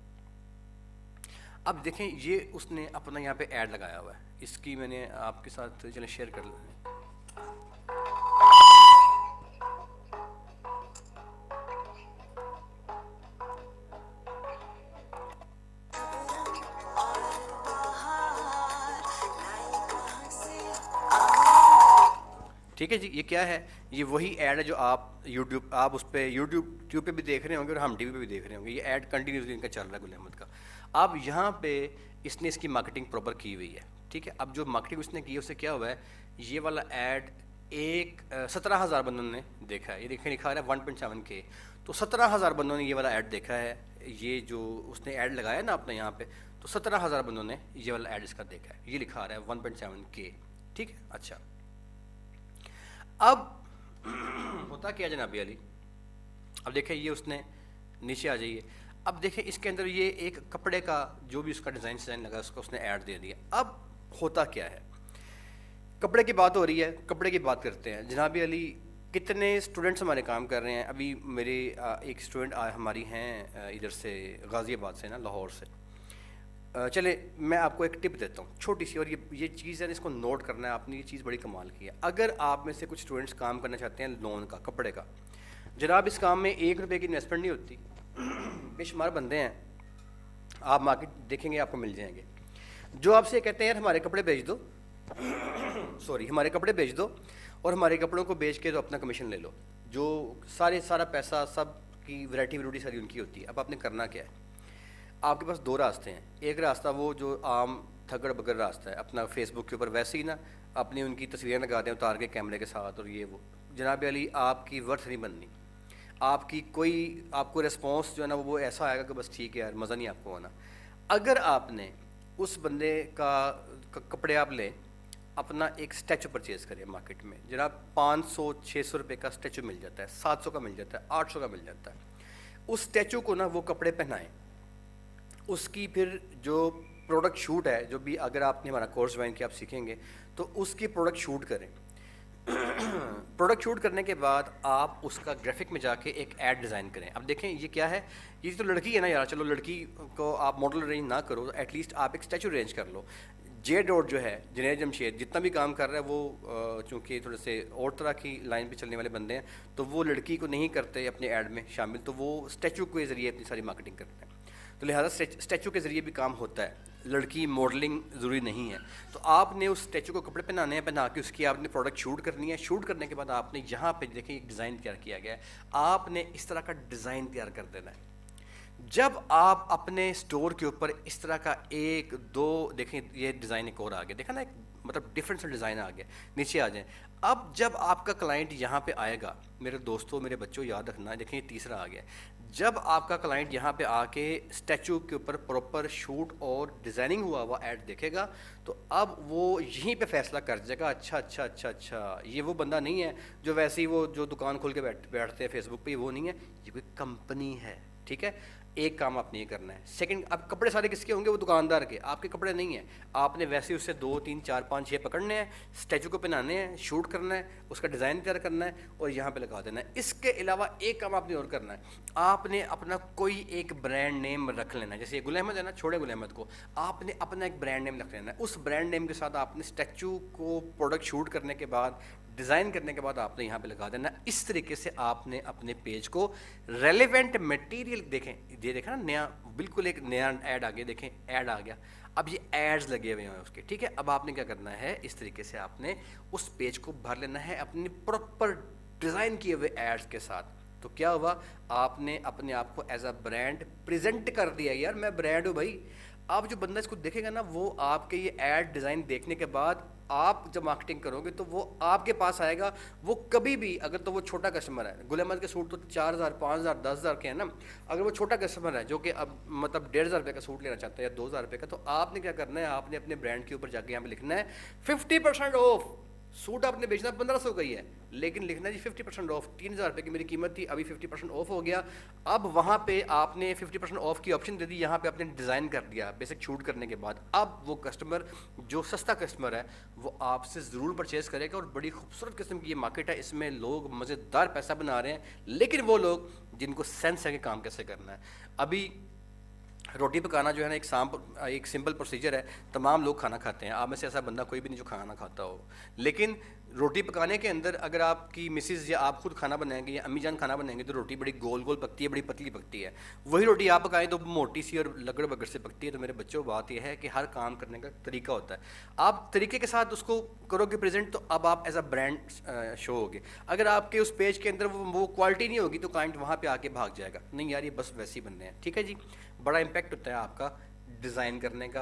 اب دیکھیں یہ اس نے اپنا یہاں پہ ایڈ لگایا ہوا ہے, اس کی میں نے آپ کے ساتھ چلیں شیئر کر لیں. ٹھیک ہے جی, یہ کیا ہے, یہ وہی ایڈ ہے جو آپ یوٹیوب, آپ اس پہ یوٹیوب پہ بھی دیکھ رہے ہوں گے اور ہم ٹی وی پہ بھی دیکھ رہے ہوں گے. یہ ایڈ کنٹینیوسلی ان کا چل رہا ہے گل احمد کا. اب یہاں پہ اس نے اس کی مارکیٹنگ پراپر کی ہوئی ہے. ٹھیک ہے, اب جو مارکیٹنگ اس نے کی ہے اس سے کیا ہوا ہے, یہ والا ایڈ 17,000 بندوں نے دیکھا ہے. یہ دیکھیں لکھا رہا ہے 1.7K, تو 17,000 بندوں نے یہ والا ایڈ دیکھا ہے. یہ جو اس نے ایڈ لگایا نا اپنے یہاں پہ, تو 17,000 بندوں نے یہ والا ایڈ اس کا دیکھا ہے. یہ لکھا رہا ہے 1.7K. ٹھیک ہے, اچھا اب ہوتا کیا جناب علی, اب دیکھیں یہ اس نے نیچے آ جائیے. اب دیکھیں اس کے اندر یہ ایک کپڑے کا جو بھی اس کا ڈیزائن لگا اس کو اس نے ایڈ دے دیا. اب ہوتا کیا ہے, کپڑے کی بات ہو رہی ہے, کپڑے کی بات کرتے ہیں جناب علی. کتنے اسٹوڈنٹس ہمارے کام کر رہے ہیں. ابھی میرے ایک اسٹوڈنٹ ہماری ہیں ادھر سے غازی آباد سے نا, لاہور سے. چلے میں آپ کو ایک ٹپ دیتا ہوں چھوٹی سی, اور یہ چیز ہے نا, اس کو نوٹ کرنا ہے آپ نے, یہ چیز بڑی کمال کی ہے. اگر آپ میں سے کچھ اسٹوڈنٹس کام کرنا چاہتے ہیں لون کا, کپڑے کا, جناب اس کام میں 1 روپے کی انویسٹمنٹ نہیں ہوتی. بے شمار بندے ہیں, آپ مارکیٹ دیکھیں گے آپ کو مل جائیں گے, جو آپ سے کہتے ہیں یار ہمارے کپڑے بیچ دو, ہمارے کپڑے بیچ دو اور ہمارے کپڑوں کو بیچ کے تو اپنا کمیشن لے لو. جو سارا پیسہ سب کی ویرائٹی ساری ان کی ہوتی ہے. اب آپ نے کرنا کیا ہے, آپ کے پاس 2 راستے ہیں. ایک راستہ وہ جو عام تھگڑ بگڑ راستہ ہے, اپنا فیس بک کے اوپر ویسے ہی نا اپنی ان کی تصویریں لگا دیں اتار کے کیمرے کے ساتھ, اور یہ وہ. جناب علی آپ کی ورتھ نہیں بننی, آپ کو ریسپانس جو ہے نا وہ ایسا آئے گا کہ بس ٹھیک ہے یار, مزہ نہیں آپ کو آنا. اگر آپ نے اس بندے کا کپڑے آپ لیں, اپنا ایک اسٹیچو پرچیز کریں مارکیٹ میں, جناب 500-600 روپے کا اسٹیچو مل جاتا ہے, 700 کا مل جاتا ہے, 800 کا مل جاتا ہے. اس اسٹیچو کو نا وہ کپڑے پہنائیں, اس کی پھر جو پروڈکٹ شوٹ ہے, جو بھی اگر آپ نے ہمارا کورس جوائن کیا آپ سیکھیں گے, تو اس کی پروڈکٹ شوٹ کریں. پروڈکٹ شوٹ کرنے کے بعد آپ اس کا گرافک میں جا کے ایک ایڈ ڈیزائن کریں. اب دیکھیں یہ کیا ہے, یہ تو لڑکی ہے نا یار, چلو لڑکی کو آپ ماڈل ارینج نہ کرو تو ایٹ لیسٹ آپ ایک اسٹیچو ارینج کر لو. جے ڈاٹ جو ہے, جنید جمشید جتنا بھی کام کر رہا ہے وہ چونکہ تھوڑے سے اور طرح کی لائن پہ چلنے والے بندے ہیں, تو وہ لڑکی کو نہیں کرتے اپنے ایڈ میں شامل, تو وہ اسٹیچو کے ذریعے اپنی ساری مارکیٹنگ کرتے ہیں. تو لہٰذا اسٹیچو کے ذریعے بھی کام ہوتا ہے, لڑکی ماڈلنگ ضروری نہیں ہے. تو آپ نے اس اسٹیچو کو کپڑے پہنانے ہیں, پہنا کے اس کی آپ نے پروڈکٹ شوٹ کرنی ہے. شوٹ کرنے کے بعد آپ نے یہاں پہ دیکھیں ایک ڈیزائن تیار کیا گیا ہے, آپ نے اس طرح کا ڈیزائن تیار کر دینا ہے. جب آپ اپنے اسٹور کے اوپر اس طرح کا 1-2 دیکھیں, یہ ڈیزائن ایک اور آ گیا, دیکھا نا, ایک مطلب ڈفرینٹ سا ڈیزائن آ گیا, نیچے آ جائیں. اب جب آپ کا کلائنٹ یہاں پہ آئے گا, میرے دوستوں میرے بچوں یاد رکھنا ہے, دیکھیں یہ تیسرا آ گیا. جب آپ کا کلائنٹ یہاں پہ آ کے اسٹیچو کے اوپر پراپر شوٹ اور ڈیزائننگ ہوا ایڈ دیکھے گا, تو اب وہ یہیں پہ فیصلہ کر جائے گا, اچھا یہ وہ بندہ نہیں ہے جو ویسے ہی وہ جو دکان کھول کے بیٹھتے ہیں فیس بک پہ, وہ نہیں ہے, یہ کوئی کمپنی ہے. ٹھیک ہے, ایک کام آپ نے یہ کرنا ہے. سیکنڈ, اب کپڑے سارے کس کے ہوں گے, وہ دکاندار کے, آپ کے کپڑے نہیں ہیں. آپ نے ویسے اس سے 2-3-4-5-6 پکڑنے ہیں, اسٹیچو کو پہنانے ہیں, شوٹ کرنا ہے, اس کا ڈیزائن تیار کرنا ہے اور یہاں پہ لگا دینا ہے. اس کے علاوہ ایک کام آپ نے اور کرنا ہے, آپ نے اپنا کوئی ایک برانڈ نیم رکھ لینا ہے. جیسے گل احمد ہے نا, چھوڑے گل احمد کو, آپ نے اپنا ایک برانڈ نیم رکھ لینا ہے. اس برانڈ نیم کے ساتھ آپ نے اسٹیچو کو پروڈکٹ شوٹ کرنے کے بعد, ڈیزائن کرنے کے بعد آپ نے یہاں پہ لگا دینا. اس طریقے سے آپ نے اپنے پیج کو ریلیونٹ میٹیریل, دیکھیں یہ دیکھیں نا نیا, بالکل ایک نیا ایڈ آ گیا, دیکھیں ایڈ آ گیا. اب یہ ایڈز لگے ہوئے ہیں اس کے, ٹھیک ہے. اب آپ نے کیا کرنا ہے, اس طریقے سے آپ نے اس پیج کو بھر لینا ہے اپنی پراپر ڈیزائن کیے ہوئے ایڈز کے ساتھ. تو کیا ہوا, آپ نے اپنے آپ کو ایز اے برانڈ پریزنٹ کر دیا, یار میں برانڈ ہوں بھائی. اب جو بندہ اس کو دیکھے گا نا, وہ آپ کے یہ ایڈ ڈیزائن دیکھنے کے بعد آپ جب مارکیٹنگ کرو گے تو وہ آپ کے پاس آئے گا. وہ کبھی بھی, اگر تو وہ چھوٹا کسٹمر ہے, گل احمد کے سوٹ تو 4,000 5,000 10,000 کے ہیں نا, اگر وہ چھوٹا کسٹمر ہے جو کہ اب مطلب 1,500 روپے کا سوٹ لینا چاہتا ہے یا 2,000 روپے کا, تو آپ نے کیا کرنا ہے, آپ نے اپنے برانڈ کے اوپر جا کے یہاں پہ لکھنا ہے 50% آف. سوٹ آپ نے بیچنا 1,500 کا ہی ہے, لیکن لکھنا جی 50% آف. 3,000 روپے کی میری قیمت تھی, ابھی 50% آف ہو گیا. اب وہاں پہ آپ نے 50% آف کی آپشن دے دی, یہاں پہ آپ نے ڈیزائن کر دیا بیسک شوٹ کرنے کے بعد. اب وہ کسٹمر جو سستا کسٹمر ہے وہ آپ سے ضرور پرچیز کرے گا, اور بڑی خوبصورت قسم کی یہ مارکیٹ ہے, اس میں لوگ مزیدار پیسہ بنا رہے ہیں, لیکن وہ لوگ جن کو سینس ہے کہ کام کیسے کرنا ہے. ابھی روٹی پکانا جو ہے نا ایک سمپل پروسیجر ہے, تمام لوگ کھانا کھاتے ہیں, آپ میں سے ایسا بندہ کوئی بھی نہیں جو کھانا کھاتا ہو. لیکن روٹی پکانے کے اندر اگر آپ کی مسز یا آپ خود کھانا بنائیں گے یا امی جان کھانا بنائیں گے تو روٹی بڑی گول گول پکتی ہے, بڑی پتلی پکتی ہے. وہی روٹی آپ پکائیں تو موٹی سی اور لگڑ بگڑ سے پکتی ہے. تو میرے بچوں بات یہ ہے کہ ہر کام کرنے کا طریقہ ہوتا ہے, آپ طریقے کے ساتھ اس کو کرو گے پریزنٹ, تو اب آپ ایز اے برانڈ شو ہوگے. اگر آپ کے اس پیج کے اندر وہ کوالٹی نہیں ہوگی تو کلائنٹ وہاں پہ آ کے بھاگ جائے گا, نہیں یار یہ بس ویسے ہی بننے ہیں. ٹھیک ہے جی, بڑا امپیکٹ ہوتا ہے آپ کا ڈیزائن کرنے کا.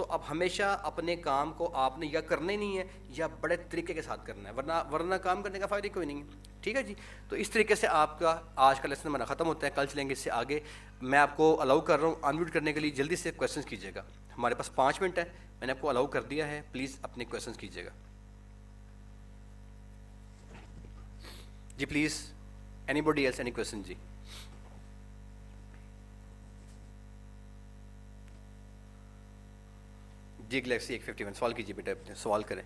اب ہمیشہ اپنے کام کو آپ نے یا کرنا ہی نہیں ہے یا بڑے طریقے کے ساتھ کرنا ہے, ورنہ کام کرنے کا فائدہ کوئی نہیں ہے. ٹھیک ہے جی, تو اس طریقے سے آپ کا آج کا لیسن ہمارا ختم ہوتا ہے. کل چلیں گے اس سے آگے. میں آپ کو الاؤ کر رہا ہوں انمیوٹ کرنے کے لیے, جلدی سے کویشچنس کیجیے گا. ہمارے پاس 5 منٹ ہے, میں نے آپ کو الاؤ کر دیا ہے, پلیز اپنے کویشچنس کیجیے گا جی. Please anybody else, any question جی. جی گلیکسی 151 سوال کیجیے بیٹا, سوال کریں.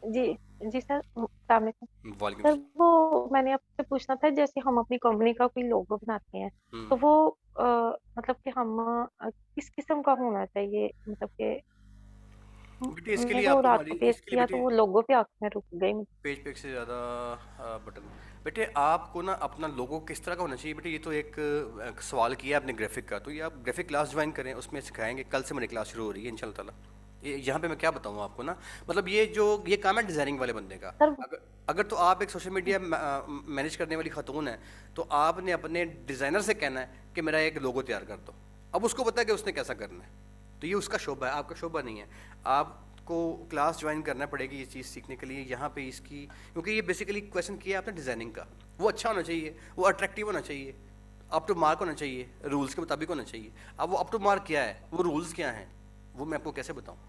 جی جی سر, السلام علیکم وعلیکم سر، السلام. وہ میں نے آپ سے پوچھنا تھا، جیسے ہم اپنی کمپنی کا کوئی لوگو بناتے ہیں ہم. تو وہ مطلب کہ ہم کس قسم کا ہونا چاہیے، مطلب کہ بیٹے اس کے میں لیے وہ آپ کو رات کو ہماری پیسٹ اس کے لیے کیا تو بیٹے وہ لوگو پہ آنکھ میں رک گئی. پیج پہ ایک سے زیادہ بٹن. بیٹے آپ کو نا اپنا لوگو کس طرح کا ہونا چاہیے بیٹے؟ یہ تو ایک سوال کیا ہے آپ نے گرافک کا، تو یہ آپ گرافک کلاس جوائن کریں، اس میں سکھائیں گے. کل سے میری کلاس شروع ہو رہی ہے ان شاء اللہ تعالیٰ. یہاں پہ میں کیا بتاؤں آپ کو نا، مطلب یہ کام ہے ڈیزائننگ والے بندے کا. سر اگر تو آپ ایک سوشل میڈیا مینیج کرنے والی خاتون ہیں تو آپ نے اپنے ڈیزائنر سے کہنا ہے کہ میرا ایک لوگو تیار کر دو. اب اس کو پتا ہے کہ اس نے کیسا کرنا ہے، تو یہ اس کا شعبہ ہے، آپ کا شعبہ نہیں ہے. آپ کو کلاس جوائن کرنا پڑے گی یہ چیز سیکھنے کے لیے. یہاں پہ اس کی کیونکہ یہ بیسیکلی کویشچن کیا ہے آپ نے ڈیزائننگ کا، وہ اچھا ہونا چاہیے، وہ اٹریکٹیو ہونا چاہیے، اپ ٹو مارک ہونا چاہیے، رولز کے مطابق ہونا چاہیے. اب وہ اپ ٹو مارک کیا ہے، وہ رولز کیا ہیں، وہ میں آپ کو کیسے بتاؤں؟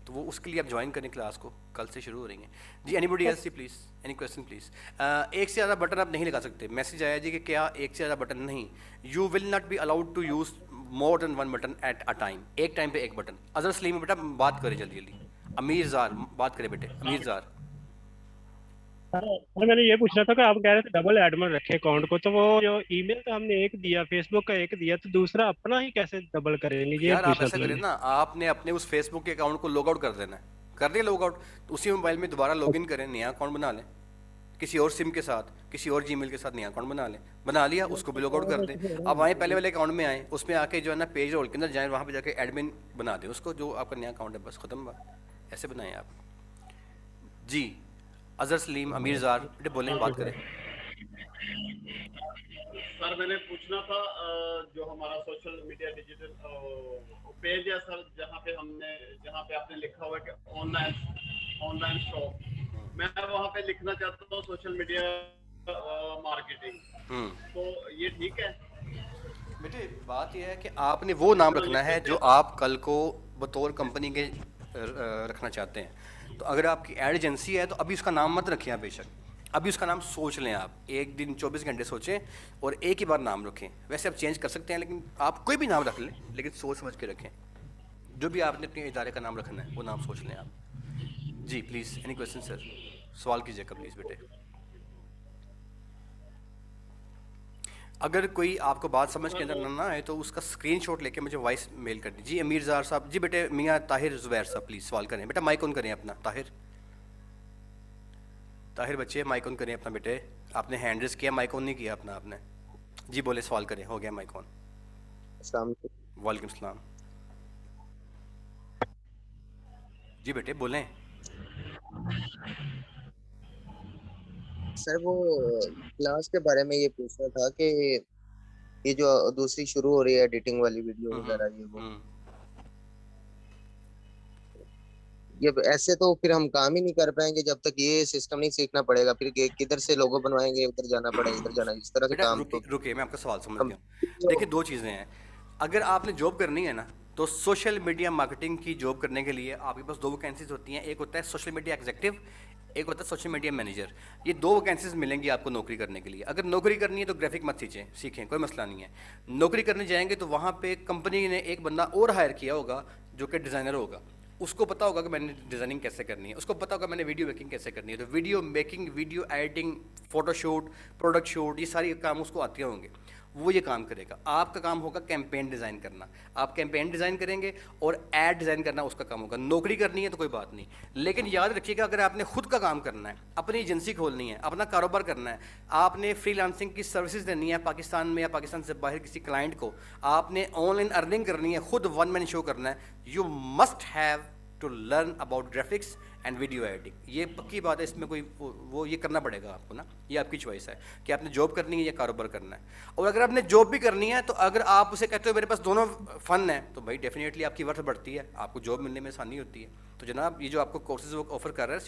تو وہ اس کے لیے آپ جوائن کریں کلاس کو، کل سے شروع ہو رہی ہیں. جی اینی بڈی ایلس جی پلیز، اینی کویشچن پلیز. ایک سے زیادہ بٹن آپ نہیں لگا سکتے. میسج آیا جی کہ کیا ایک سے زیادہ بٹن نہیں، you will not be allowed to use more than one button at a time. ایک ٹائم پہ ایک بٹن. اظہر سلیم بیٹا بات کریں جلدی جلدی. امیر زار بات کریں بیٹے، امیر زار. سر میں نے یہ پوچھنا تھا کہ آپ کہہ رہے تھے ڈبل ایڈمن رکھے اکاؤنٹ کو، تو وہ جو ای میل کا ہم نے ایک دیا، فیس بک کا ایک دیا، تو دوسرا اپنا ہی کیسے ڈبل کریں گے؟ یہ یار آپ پوچھنا ایسا تھا میں کریں نے. نا، آپ نے اپنے اس فیس بک کے اکاؤنٹ کو لاگ آؤٹ کر دینا ہے. کر دیں لاگ آؤٹ، اسی موبائل میں دوبارہ لاگ ان کریں، نیا اکاؤنٹ بنا لیں کسی اور سم کے ساتھ، کسی اور جی میل کے ساتھ نیا اکاؤنٹ بنا لیں. بنا لیا اس کو بھی لاگ آؤٹ کر دیں. اب آئیں پہلے والے اکاؤنٹ میں آئیں، اس میں آ کے جو ہے نا پیج رول کے اندر جائیں، وہاں پہ جا کے ایڈمن بنا دیں اس کو، جو آپ کا نیا اکاؤنٹ ہے، بس ختم بات. ایسے بنائیں آپ. جی اظہر سلیم، امیر زار بیٹے بولیں، بات کریں. سر میں نے پوچھنا تھا جو ہمارا سوشل میڈیا ڈیجیٹل پیج ہے سر، جہاں پہ آپ نے لکھا ہوا ہے کہ آن لائن شاپ، میں وہاں پہ لکھنا چاہتا ہوں سوشل میڈیا مارکیٹنگ، تو یہ ٹھیک ہے؟ بیٹے بات یہ ہے کہ آپ نے وہ نام رکھنا ہے جو آپ کل کو بطور کمپنی کے رکھنا چاہتے ہیں. تو اگر آپ کی ایڈ ایجنسی ہے تو ابھی اس کا نام مت رکھیں آپ، بے شک ابھی اس کا نام سوچ لیں. آپ ایک دن 24 گھنٹے سوچیں اور ایک ہی بار نام رکھیں. ویسے آپ چینج کر سکتے ہیں، لیکن آپ کوئی بھی نام رکھ لیں، لیکن سوچ سمجھ کے رکھیں. جو بھی آپ نے اپنے ادارے کا نام رکھنا ہے وہ نام سوچ لیں آپ. جی پلیز اینی کویشچن سر، سوال کیجیے گا پلیز بیٹے. اگر کوئی آپ کو بات سمجھ کے اندر نہ آئے تو اس کا اسکرین شاٹ لے کے مجھے وائس میل کر دیں. جی امیر زار صاحب. جی بیٹے میاں طاہر زبیر صاحب پلیز سوال کریں. بیٹا مائک آن کریں اپنا. طاہر بچے مائک آن کریں اپنا. بیٹے آپ نے ہینڈ ریز کیا، مائک آن نہیں کیا اپنا آپ نے. جی بولے، سوال کریں. ہو گیا مائک آن. السلام علیکم. وعلیکم السلام. جی بیٹے بولیں. سر وہ کلاس کے بارے میں یہ پوچھنا تھا کہ یہ جو دوسری شروع ہو رہی ہے ایڈیٹنگ والی ویڈیو وغیرہ، یہ ایسے تو پھر ہم کام ہی نہیں کر پائیں گے جب تک یہ سسٹم نہیں سیکھنا پڑے گا. پھر کدھر سے لوگو بنوائیں گے، ادھر جانا پڑے گا، ادھر جانا، اس طرح سے بیٹا کام تو رکے میں آپ کا سوال سمجھ گیا ہوں. دیکھیں دو چیزیں ہیں. اگر آپ نے جاب کرنی ہے نا تو سوشل میڈیا مارکیٹنگ کی جاب کرنے کے لیے آپ کے پاس دو ویکینسیز ہوتی ہیں. ایک ہوتا ہے سوشل میڈیا ایگزیکٹو، ایک ہوتا ہے سوشل میڈیا مینیجر. یہ دو ویکینسیز ملیں گی آپ کو نوکری کرنے کے لیے. اگر نوکری کرنی ہے تو گرافک مت سیکھیں، کوئی مسئلہ نہیں ہے. نوکری کرنے جائیں گے تو وہاں پہ کمپنی نے ایک بندہ اور ہائر کیا ہوگا جو کہ ڈیزائنر ہوگا. اس کو پتا ہوگا کہ میں نے ڈیزائننگ کیسے کرنی ہے، اس کو پتا ہوگا میں نے ویڈیو میکنگ کیسے کرنی ہے. تو video making, video editing, photo shoot, product shoot, یہ ساری کام اس کو آتے ہوں گے. وہ یہ کام کرے گا. آپ کا کام ہوگا کیمپین ڈیزائن کرنا. آپ کیمپین ڈیزائن کریں گے اور ایڈ ڈیزائن کرنا اس کا کام ہوگا. نوکری کرنی ہے تو کوئی بات نہیں، لیکن یاد رکھیے گا اگر آپ نے خود کا کام کرنا ہے، اپنی ایجنسی کھولنی ہے، اپنا کاروبار کرنا ہے، آپ نے فری لانسنگ کی سروسز دینی ہے پاکستان میں یا پاکستان سے باہر کسی کلائنٹ کو، آپ نے آن لائن ارننگ کرنی ہے، خود ون مین شو کرنا ہے، you must have to learn about graphics and video editing. یہ پکی بات ہے، اس میں کوئی وہ یہ کرنا پڑے گا آپ کو نا. یہ آپ کی چوائس ہے کہ آپ نے جاب کرنی ہے یا کاروبار کرنا ہے. اور اگر آپ نے جاب بھی کرنی ہے تو اگر آپ اسے کہتے ہو میرے پاس دونوں فن ہیں تو بھائی ڈیفینیٹلی آپ کی ورتھ بڑھتی ہے، آپ کو جاب ملنے میں آسانی ہوتی ہے. تو جناب یہ جو آپ کو کورسز وہ آفر کر رہا ہے،